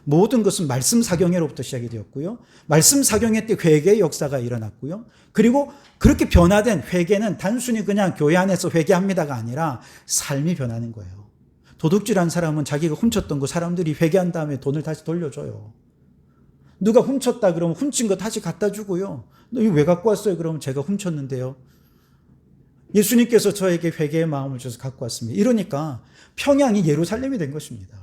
모든 것은 말씀 사경회로부터 시작이 되었고요. 말씀 사경회 때 회개의 역사가 일어났고요. 그리고 그렇게 변화된 회개는 단순히 그냥 교회 안에서 회개합니다가 아니라 삶이 변하는 거예요. 도둑질한 사람은 자기가 훔쳤던 거 사람들이 회개한 다음에 돈을 다시 돌려줘요. 누가 훔쳤다 그러면 훔친 거 다시 갖다 주고요. 너 이거 왜 갖고 왔어요? 그러면 제가 훔쳤는데요. 예수님께서 저에게 회개의 마음을 주셔서 갖고 왔습니다. 이러니까 평양이 예루살렘이 된 것입니다.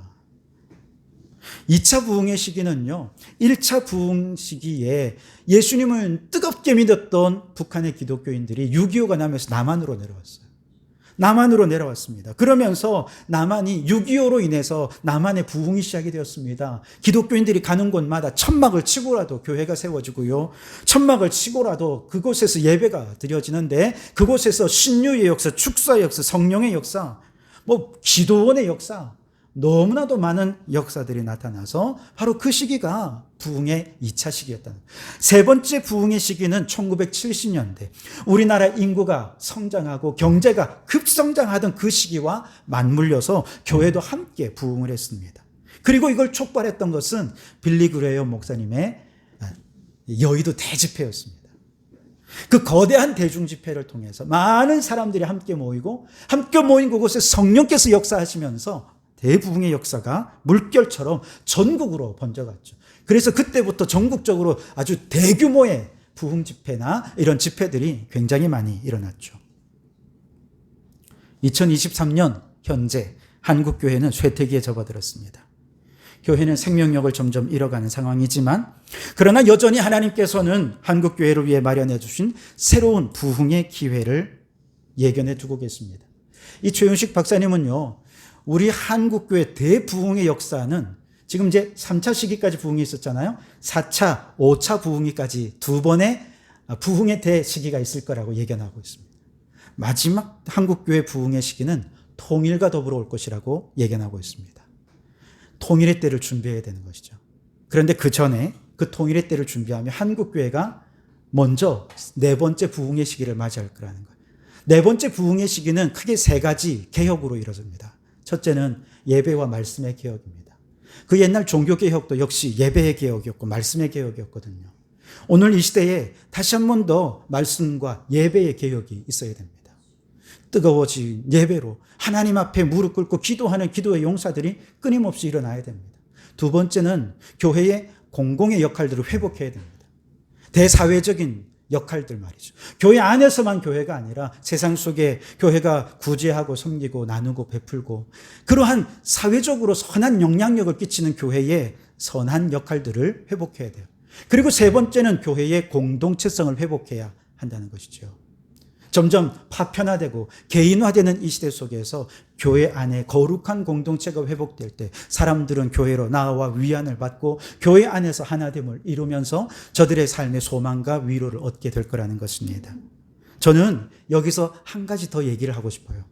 2차 부흥의 시기는요, 1차 부흥 시기에 예수님을 뜨겁게 믿었던 북한의 기독교인들이 6.25가 나면서 남한으로 내려왔어요. 남한으로 내려왔습니다. 그러면서 남한이 6.25로 인해서 남한의 부흥이 시작이 되었습니다. 기독교인들이 가는 곳마다 천막을 치고라도 교회가 세워지고요. 천막을 치고라도 그곳에서 예배가 드려지는데 그곳에서 신유의 역사, 축사의 역사, 성령의 역사, 기도원의 역사, 너무나도 많은 역사들이 나타나서 바로 그 시기가 부흥의 2차 시기였다는 거예요. 세 번째 부흥의 시기는 1970년대 우리나라 인구가 성장하고 경제가 급성장하던 그 시기와 맞물려서 교회도 함께 부흥을 했습니다. 그리고 이걸 촉발했던 것은 빌리 그레이엄 목사님의 여의도 대집회였습니다. 그 거대한 대중집회를 통해서 많은 사람들이 함께 모인 그곳에 성령께서 역사하시면서 대부흥의 역사가 물결처럼 전국으로 번져갔죠. 그래서 그때부터 전국적으로 아주 대규모의 부흥 집회나 이런 집회들이 굉장히 많이 일어났죠. 2023년 현재 한국교회는 쇠퇴기에 접어들었습니다. 교회는 생명력을 점점 잃어가는 상황이지만 그러나 여전히 하나님께서는 한국교회를 위해 마련해 주신 새로운 부흥의 기회를 예견해 두고 계십니다. 이 최윤식 박사님은요, 우리 한국교회 대부흥의 역사는 지금 이제 3차 시기까지 부흥이 있었잖아요. 4차, 5차 부흥이까지 두 번의 부흥의 대시기가 있을 거라고 예견하고 있습니다. 마지막 한국교회 부흥의 시기는 통일과 더불어 올 것이라고 예견하고 있습니다. 통일의 때를 준비해야 되는 것이죠. 그런데 그 전에 그 통일의 때를 준비하며 한국교회가 먼저 네 번째 부흥의 시기를 맞이할 거라는 거예요. 네 번째 부흥의 시기는 크게 세 가지 개혁으로 이루어집니다. 첫째는 예배와 말씀의 개혁입니다. 그 옛날 종교개혁도 역시 예배의 개혁이었고 말씀의 개혁이었거든요. 오늘 이 시대에 다시 한 번 더 말씀과 예배의 개혁이 있어야 됩니다. 뜨거워진 예배로 하나님 앞에 무릎 꿇고 기도하는 기도의 용사들이 끊임없이 일어나야 됩니다. 두 번째는 교회의 공공의 역할들을 회복해야 됩니다. 대사회적인 역할들 말이죠. 교회 안에서만 교회가 아니라 세상 속에 교회가 구제하고 섬기고 나누고 베풀고 그러한 사회적으로 선한 영향력을 끼치는 교회의 선한 역할들을 회복해야 돼요. 그리고 세 번째는 교회의 공동체성을 회복해야 한다는 것이죠. 점점 파편화되고 개인화되는 이 시대 속에서 교회 안에 거룩한 공동체가 회복될 때 사람들은 교회로 나와 위안을 받고 교회 안에서 하나됨을 이루면서 저들의 삶의 소망과 위로를 얻게 될 거라는 것입니다. 저는 여기서 한 가지 더 얘기를 하고 싶어요.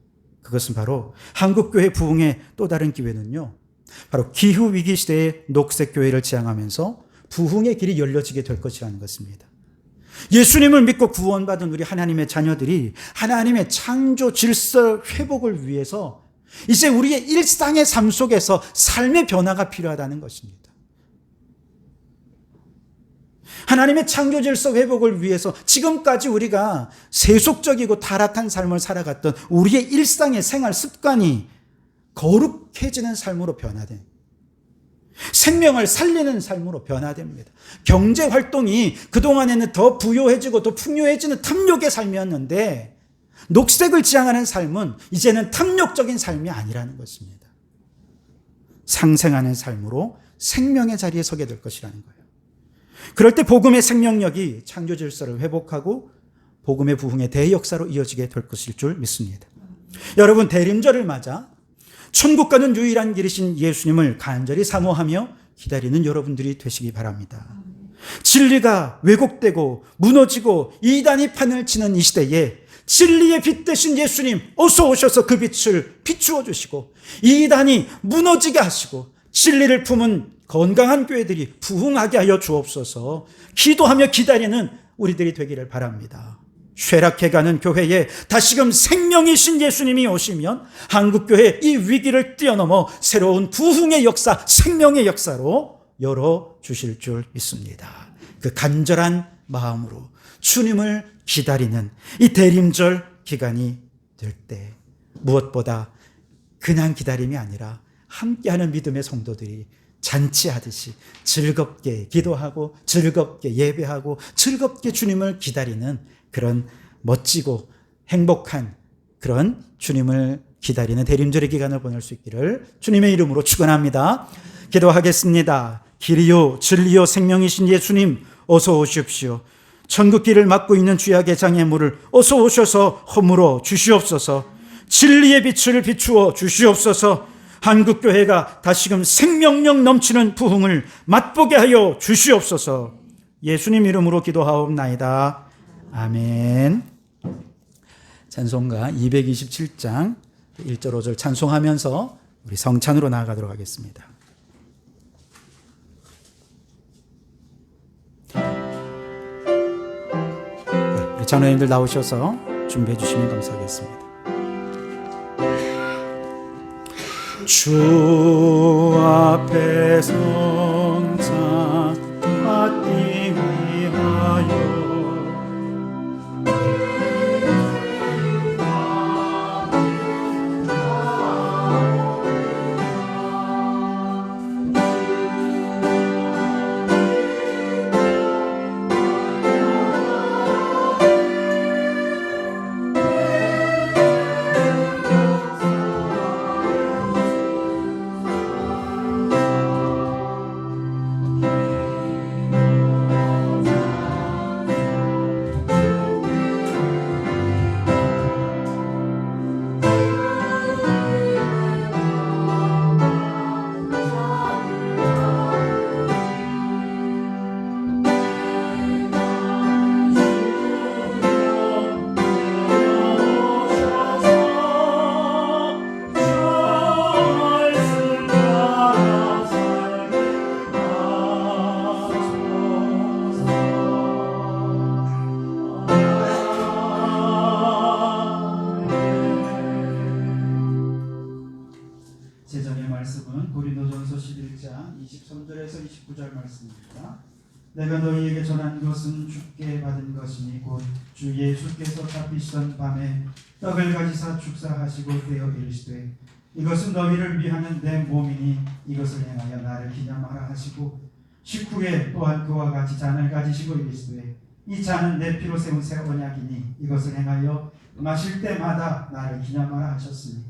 그것은 바로 한국교회 부흥의 또 다른 기회는요, 바로 기후위기 시대의 녹색교회를 지향하면서 부흥의 길이 열려지게 될 것이라는 것입니다. 예수님을 믿고 구원받은 우리 하나님의 자녀들이 하나님의 창조 질서 회복을 위해서 이제 우리의 일상의 삶 속에서 삶의 변화가 필요하다는 것입니다. 하나님의 창조 질서 회복을 위해서 지금까지 우리가 세속적이고 타락한 삶을 살아갔던 우리의 일상의 생활 습관이 거룩해지는 삶으로 변화된, 생명을 살리는 삶으로 변화됩니다. 경제 활동이 그동안에는 더 부유해지고 더 풍요해지는 탐욕의 삶이었는데 녹색을 지향하는 삶은 이제는 탐욕적인 삶이 아니라는 것입니다. 상생하는 삶으로 생명의 자리에 서게 될 것이라는 거예요. 그럴 때 복음의 생명력이 창조 질서를 회복하고 복음의 부흥의 대역사로 이어지게 될 것일 줄 믿습니다. 여러분, 대림절을 맞아 천국 가는 유일한 길이신 예수님을 간절히 사모하며 기다리는 여러분들이 되시기 바랍니다. 진리가 왜곡되고 무너지고 이단이 판을 치는 이 시대에 진리의 빛 되신 예수님 어서 오셔서 그 빛을 비추어 주시고 이단이 무너지게 하시고 진리를 품은 건강한 교회들이 부흥하게 하여 주옵소서. 기도하며 기다리는 우리들이 되기를 바랍니다. 쇠락해가는 교회에 다시금 생명이신 예수님이 오시면 한국교회 이 위기를 뛰어넘어 새로운 부흥의 역사, 생명의 역사로 열어주실 줄 믿습니다. 그 간절한 마음으로 주님을 기다리는 이 대림절 기간이 될 때 무엇보다 그냥 기다림이 아니라 함께하는 믿음의 성도들이 잔치하듯이 즐겁게 기도하고 즐겁게 예배하고 즐겁게 주님을 기다리는 그런 멋지고 행복한 그런 주님을 기다리는 대림절의 기간을 보낼 수 있기를 주님의 이름으로 축원합니다. 기도하겠습니다. 길이요 진리요 생명이신 예수님 어서 오십시오. 천국길을 막고 있는 죄악의 장애물을 어서 오셔서 허물어 주시옵소서. 진리의 빛을 비추어 주시옵소서. 한국교회가 다시금 생명력 넘치는 부흥을 맛보게 하여 주시옵소서. 예수님 이름으로 기도하옵나이다. 아멘. 찬송가 227장 1절 5절 찬송하면서 우리 성찬으로 나아가도록 하겠습니다. 우리 자녀님들 나오셔서 준비해 주시면 감사하겠습니다. 주 앞에 성찬 받기 위하여 제전의 말씀은 고린도전서 11장 23절에서 29절 말씀입니다. 내가 너희에게 전한 것은 주께 받은 것이니 곧 주 예수께서 잡히시던 밤에 떡을 가지사 축사하시고 떼어 이르시되 이것은 너희를 위하는 내 몸이니 이것을 행하여 나를 기념하라 하시고 식후에 또한 그와 같이 잔을 가지시고 이르시되 이 잔은 내 피로 세운 새 언약이니 이것을 행하여 마실 때마다 나를 기념하라 하셨으니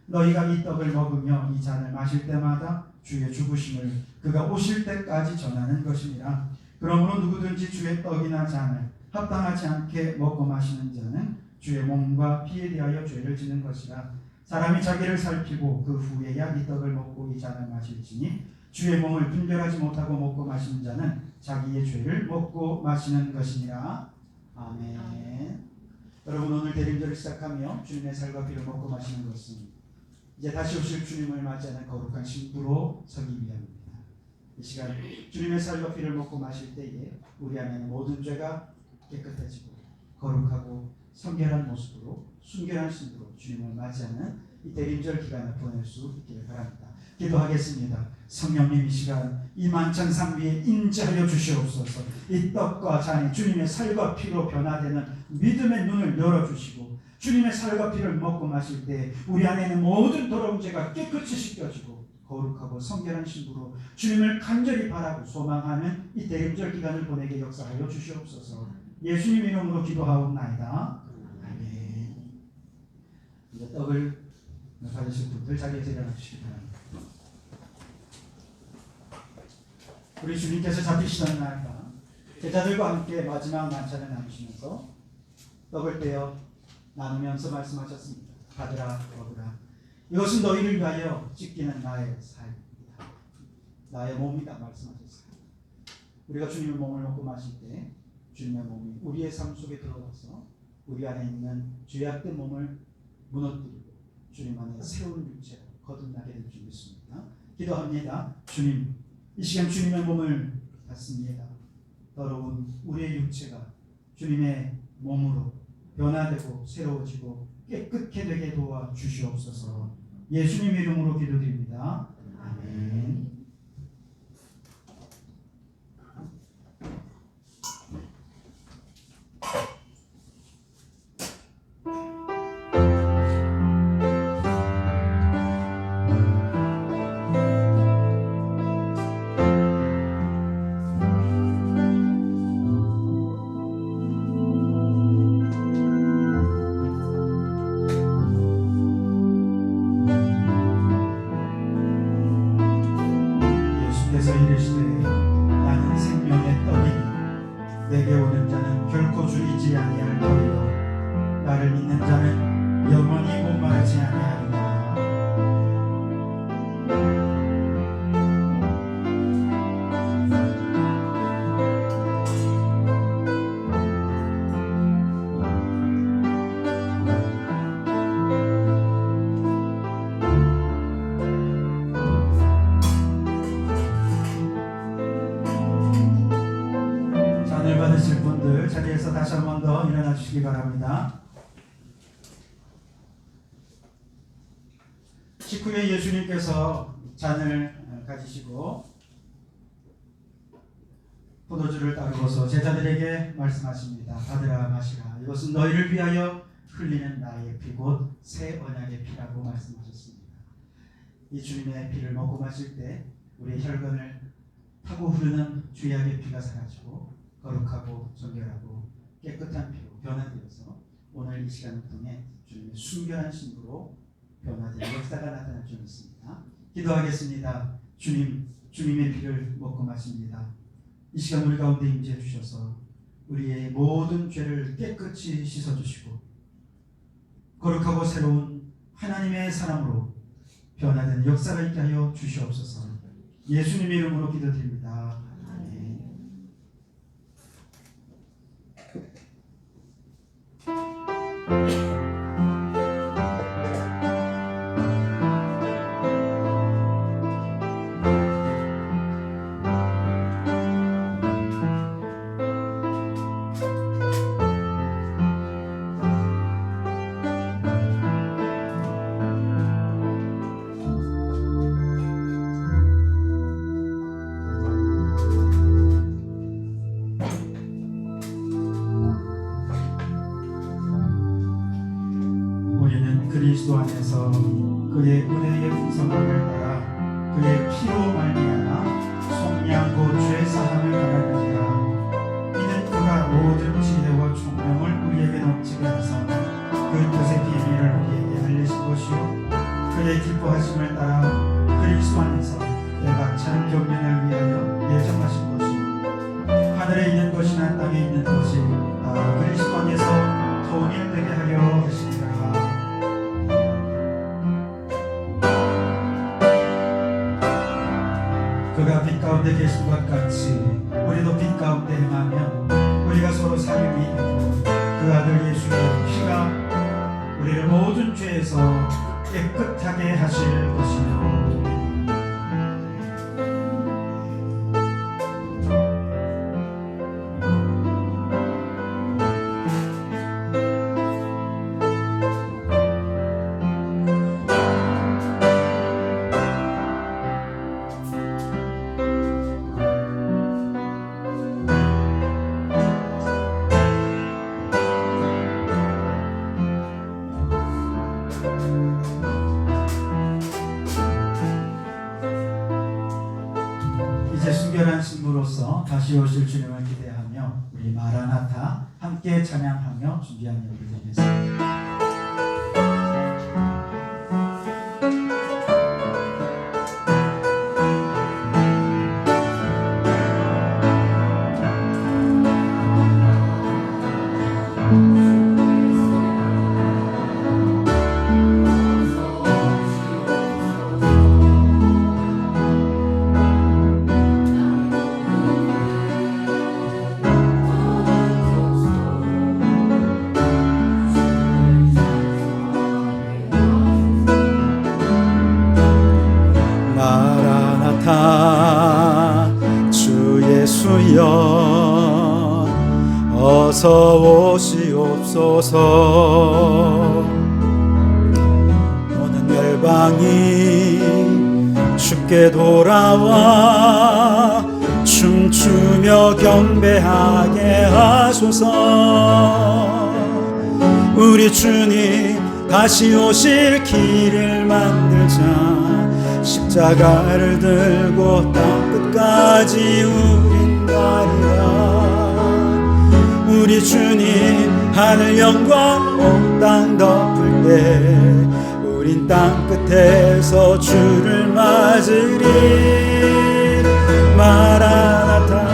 너희가 이 떡을 먹으며 이 잔을 마실 때마다 주의 죽으심을 그가 오실 때까지 전하는 것이니라. 그러므로 누구든지 주의 떡이나 잔을 합당하지 않게 먹고 마시는 자는 주의 몸과 피에 대하여 죄를 짓는 것이라. 사람이 자기를 살피고 그 후에야 이 떡을 먹고 이 잔을 마실지니 주의 몸을 분별하지 못하고 먹고 마시는 자는 자기의 죄를 먹고 마시는 것이니라. 아멘. 여러분, 오늘 대림절을 시작하며 주님의 살과 피를 먹고 마시는 것은 이제 다시 오실 주님을 맞이하는 거룩한 신부로 서기 위함입니다. 이 시간 주님의 살과 피를 먹고 마실 때에 우리 안에는 모든 죄가 깨끗해지고 거룩하고 성결한 모습으로 순결한 신부로 주님을 맞이하는 이 대림절 기간을 보낼 수 있기를 바랍니다. 기도하겠습니다. 성령님 이 시간 이 만찬상 위에 임재하여 주시옵소서. 이 떡과 잔이 주님의 살과 피로 변화되는 믿음의 눈을 열어주시고 주님의 살과 피를 먹고 마실 때 우리 안에 있는 모든 더러운 죄가 깨끗이 씻겨지고 거룩하고 성결한 신부로 주님을 간절히 바라고 소망하는 이 대림절 기간을 보내게 역사하여 주시옵소서. 예수님 이름으로 기도하옵나이다. 아멘. 이제 떡을 받으실 분들 자리에서 일어나 주시기 바랍니다. 우리 주님께서 잡히시던 날과 제자들과 함께 마지막 만찬을 나누시면서 떡을 떼어 나누면서 말씀하셨습니다. 받으라 먹으라. 이것은 너희를 위하여 찢기는 나의 살입니다. 나의 몸이다 말씀하셨어요. 우리가 주님의 몸을 먹고 마실 때 주님의 몸이 우리의 삶 속에 들어와서 우리 안에 있는 죄악된 몸을 무너뜨리고 주님 안에 새로운 육체로 거듭나게 될 줄 믿습니다. 기도합니다. 주님, 이 시간 주님의 몸을 받습니다. 더러운 우리의 육체가 주님의 몸으로 변화되고 새로워지고 깨끗게 되게 도와 주시옵소서. 예수님 이름으로 기도드립니다. 아멘. 예수께서 이르시되 나는 생명의 떡이니 내게 오는 자는 결코 줄이지 아니할 터이요 나를 믿는 자는 영원히 목마르지 아니하리라. 잔을 받으실 분들 자리에서 다시 한 번 더 일어나 주시기 바랍니다. 식후에 예수님께서 잔을 가지시고 포도주를 따르고서 제자들에게 말씀하십니다. 받으라 마시라. 이것은 너희를 위하여 흘리는 나의 피 곧 새 언약의 피라고 말씀하셨습니다. 이 주님의 피를 먹고 마실 때 우리의 혈관을 타고 흐르는 죄악의 피가 사라지고 거룩하고 정결하고 깨끗한 피로 변화되어서 오늘 이 시간을 통해 주님의 순결한 신부로 변화되는 역사가 나타날 줄 믿습니다. 기도하겠습니다. 주님, 주님의 피를 먹고 마십니다. 이 시간 우리 가운데 임재해 주셔서 우리의 모든 죄를 깨끗이 씻어주시고 거룩하고 새로운 하나님의 사람으로 변화되는 역사가 있게 하여 주시옵소서. 예수님의 이름으로 기도드립니다. 아멘. 우리는 그리스도 안에서 그의 은혜의 풍성함을 따라 그의 피로 말미암아 속량 곧 죄 사함을 받았느니라. 이는 그가 모든 지혜와 총명을 우리에게 넘치게 하사 그 뜻의 비밀을 우리에게 알리신 것이요 그의 기뻐하심을 따라 그리스도 안에서 내가 찬 경륜을 위하여 예정하신 것이요 하늘에 있는 것이나 땅에 있는 것이 다 그리스도 안에서 통일되게 하려 하시니라. 그가 빛 가운데 계신 것 같이 우리도 빛 가운데 행하면 우리가 서로 사귐이 있고 그 아들 예수의 피가 우리를 모든 죄에서 깨끗하게 하실 것이며 특별한 신부로서 다시 오실 주님을 기대하며 우리 마라나타 함께 찬양하며 준비한 예배를 드리겠습니다. 마라나타 주 예수여 어서 오시옵소서. 모든 열방이 주께 돌아와 춤추며 경배하게 하소서. 우리 주님 다시 오실 길을 만들자. 십자가를 들고 땅끝까지 우린 가리라. 우리 주님 하늘 영광 온 땅 덮을 때 우린 땅끝에서 주를 맞으리. 마라나타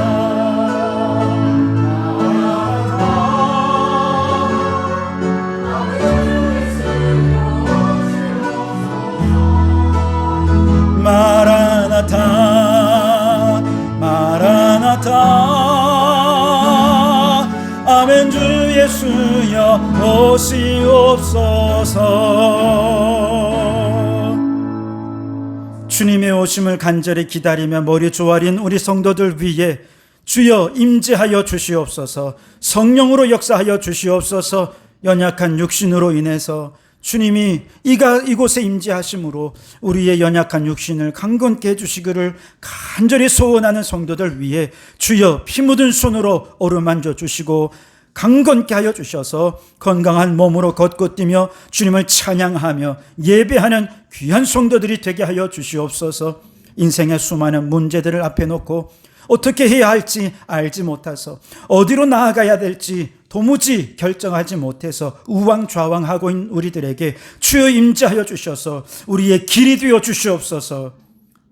마라나타 마라나타 아멘. 주 예수여 오시옵소서. 주님의 오심을 간절히 기다리며 머리 조아린 우리 성도들 위해 주여 임재하여 주시옵소서. 성령으로 역사하여 주시옵소서. 연약한 육신으로 인해서 주님이 이곳에 임재하심으로 우리의 연약한 육신을 강건케 해주시기를 간절히 소원하는 성도들 위해 주여 피 묻은 손으로 어루만져 주시고 강건케 하여 주셔서 건강한 몸으로 걷고 뛰며 주님을 찬양하며 예배하는 귀한 성도들이 되게 하여 주시옵소서. 인생의 수많은 문제들을 앞에 놓고 어떻게 해야 할지 알지 못해서 어디로 나아가야 될지 도무지 결정하지 못해서 우왕좌왕하고 있는 우리들에게 주여 임재하여 주셔서 우리의 길이 되어 주시옵소서.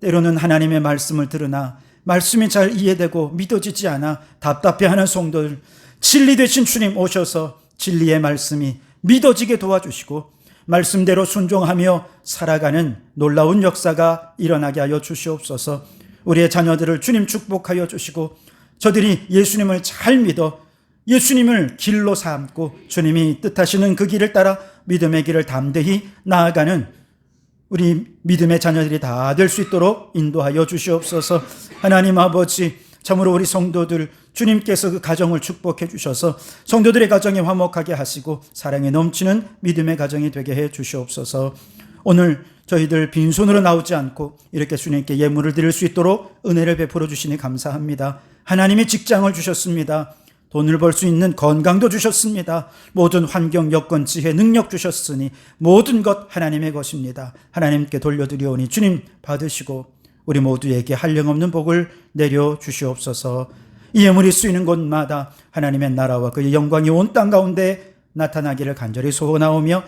때로는 하나님의 말씀을 들으나 말씀이 잘 이해되고 믿어지지 않아 답답해하는 성도들, 진리 되신 주님 오셔서 진리의 말씀이 믿어지게 도와주시고 말씀대로 순종하며 살아가는 놀라운 역사가 일어나게 하여 주시옵소서. 우리의 자녀들을 주님 축복하여 주시고 저들이 예수님을 잘 믿어 예수님을 길로 삼고 주님이 뜻하시는 그 길을 따라 믿음의 길을 담대히 나아가는 우리 믿음의 자녀들이 다 될 수 있도록 인도하여 주시옵소서. 하나님 아버지, 참으로 우리 성도들 주님께서 그 가정을 축복해 주셔서 성도들의 가정이 화목하게 하시고 사랑에 넘치는 믿음의 가정이 되게 해 주시옵소서. 오늘 저희들 빈손으로 나오지 않고 이렇게 주님께 예물을 드릴 수 있도록 은혜를 베풀어 주시니 감사합니다. 하나님이 직장을 주셨습니다. 돈을 벌 수 있는 건강도 주셨습니다. 모든 환경, 여건, 지혜, 능력 주셨으니 모든 것 하나님의 것입니다. 하나님께 돌려드리오니 주님 받으시고 우리 모두에게 한량없는 복을 내려 주시옵소서. 이 예물이 쓰이는 곳마다 하나님의 나라와 그의 영광이 온 땅 가운데 나타나기를 간절히 소원하오며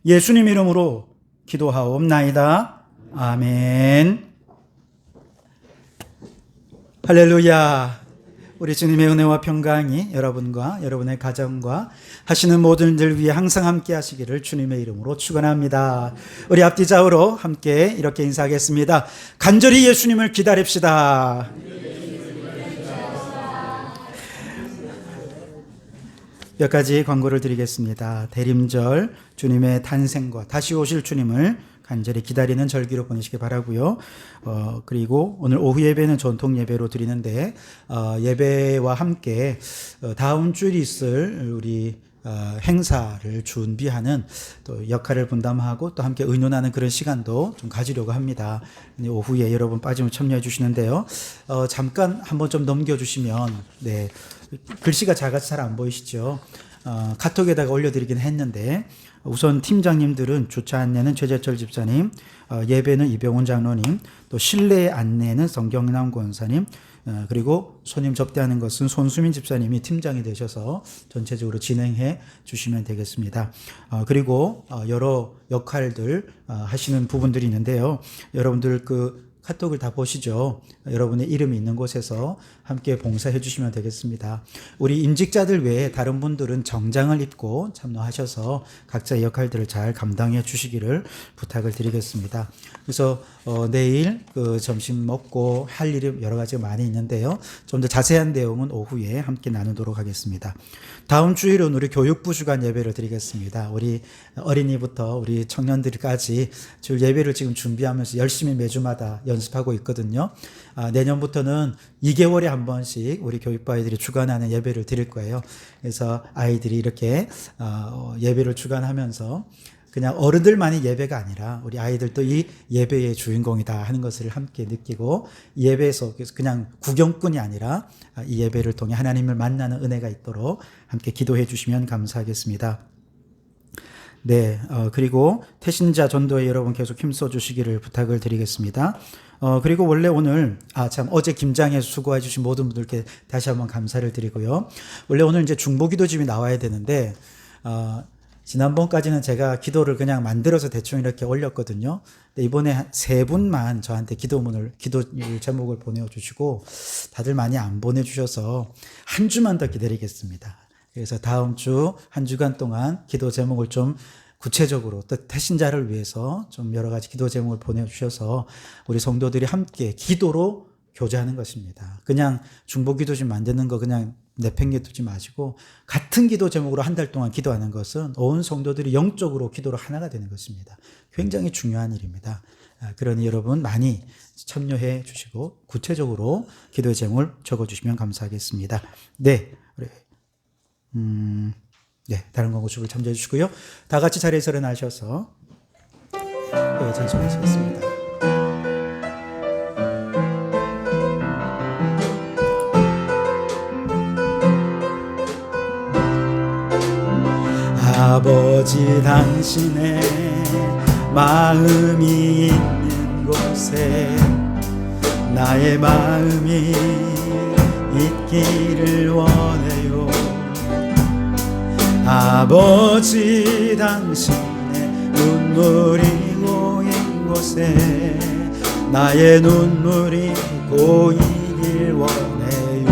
예수님 이름으로 기도하옵나이다. 아멘. 할렐루야. 우리 주님의 은혜와 평강이 여러분과 여러분의 가정과 하시는 모든 들 위해 항상 함께 하시기를 주님의 이름으로 축원합니다. 우리 앞뒤 좌우로 함께 이렇게 인사하겠습니다. 간절히 예수님을 기다립시다. 몇 가지 광고를 드리겠습니다. 대림절 주님의 탄생과 다시 오실 주님을 간절히 기다리는 절기로 보내시기 바라고요. 그리고 오늘 오후 예배는 전통 예배로 드리는데 예배와 함께 다음 주일 있을 우리 행사를 준비하는 또 역할을 분담하고 또 함께 의논하는 그런 시간도 좀 가지려고 합니다. 오후에 여러분 빠짐없이 참여해 주시는데요. 잠깐 한번 좀 넘겨주시면 네, 글씨가 작아서 잘 안 보이시죠? 카톡에다가 올려드리긴 했는데 우선 팀장님들은 주차 안내는 최재철 집사님, 예배는 이병훈 장로님, 또 실내 안내는 성경남 권사님, 그리고 손님 접대하는 것은 손수민 집사님이 팀장이 되셔서 전체적으로 진행해 주시면 되겠습니다. 그리고 여러 역할들 하시는 부분들이 있는데요. 여러분들 그 카톡을 다 보시죠. 여러분의 이름이 있는 곳에서 함께 봉사해 주시면 되겠습니다. 우리 임직자들 외에 다른 분들은 정장을 입고 참여하셔서 각자의 역할들을 잘 감당해 주시기를 부탁을 드리겠습니다. 그래서 내일 그 점심 먹고 할 일이 여러 가지가 많이 있는데요. 좀 더 자세한 내용은 오후에 함께 나누도록 하겠습니다. 다음 주일은 우리 교육부 주간 예배를 드리겠습니다. 우리 어린이부터 우리 청년들까지 주일 예배를 지금 준비하면서 열심히 매주마다 연습하고 있거든요. 내년부터는 2개월에 한 번씩 우리 교육부 아이들이 주관하는 예배를 드릴 거예요. 그래서 아이들이 이렇게 예배를 주관하면서 그냥 어른들만의 예배가 아니라 우리 아이들도 이 예배의 주인공이다 하는 것을 함께 느끼고 이 예배에서 그냥 구경꾼이 아니라 이 예배를 통해 하나님을 만나는 은혜가 있도록 함께 기도해 주시면 감사하겠습니다. 네, 그리고 태신자 전도에 여러분 계속 힘써 주시기를 부탁을 드리겠습니다. 그리고 원래 오늘, 어제 김장에 수고해 주신 모든 분들께 다시 한번 감사를 드리고요. 원래 오늘 이제 중보기도집이 나와야 되는데, 지난번까지는 제가 기도를 그냥 만들어서 대충 이렇게 올렸거든요. 근데 이번에 3분만 저한테 기도 제목을 보내주시고, 다들 많이 안 보내주셔서 한 주만 더 기다리겠습니다. 그래서 다음 주 한 주간 동안 기도 제목을 좀 구체적으로 또 태신자를 위해서 좀 여러 가지 기도 제목을 보내주셔서 우리 성도들이 함께 기도로 교제하는 것입니다. 그냥 중보기도집 만드는 거 그냥 내팽개두지 마시고 같은 기도 제목으로 한 달 동안 기도하는 것은 온 성도들이 영적으로 기도로 하나가 되는 것입니다. 굉장히 중요한 일입니다. 그러니 여러분 많이 참여해 주시고 구체적으로 기도 제목을 적어주시면 감사하겠습니다. 네, 다른 광고주를 참조해 주시고요. 다 같이 자리에서 일어나셔서 찬송하시겠습니다. 아버지 당신의 마음이 있는 곳에 나의 마음이 있기를 원해요. 아버지 당신의 눈물이 고인 곳에 나의 눈물이 고이길 원해요.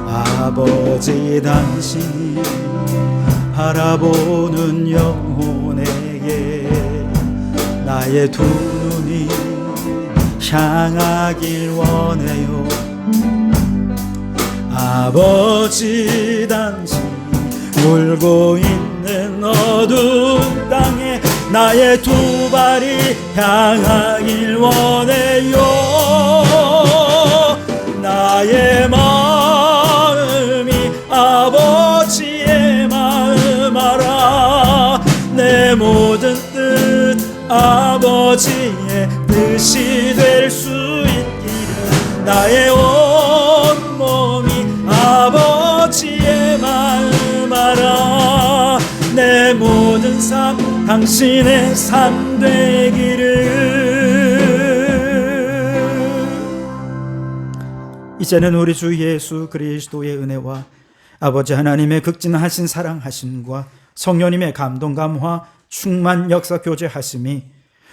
아버지 당신이 바라보는 영혼에게 나의 두 눈이 향하길 원해요. 아버지 당신 울고 있는 어두운 땅에 나의 두 발이 향하길 원해요. 나의 마음이 아버지의 마음 알아. 내 모든 뜻 아버지의 뜻이 될 수 있기를 나의 온 몸이 아버지의 마음 알아. 내 모든 삶 당신의 삶 되기를. 이제는 우리 주 예수 그리스도의 은혜와 아버지 하나님의 극진하신 사랑하심과 성령님의 감동 감화 충만 역사 교제하심이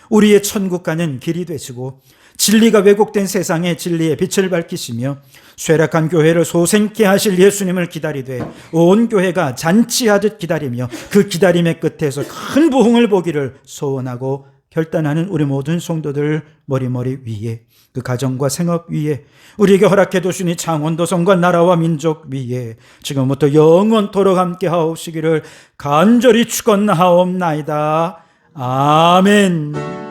우리의 천국 가는 길이 되시고 진리가 왜곡된 세상에 진리의 빛을 밝히시며 쇠락한 교회를 소생케 하실 예수님을 기다리되 온 교회가 잔치하듯 기다리며 그 기다림의 끝에서 큰 부흥을 보기를 소원하고 결단하는 우리 모든 성도들 머리머리 위에 그 가정과 생업 위에 우리에게 허락해 두시니 창원도 성과 나라와 민족 위에 지금부터 영원토록 함께 하옵시기를 간절히 축원하옵나이다. 아멘.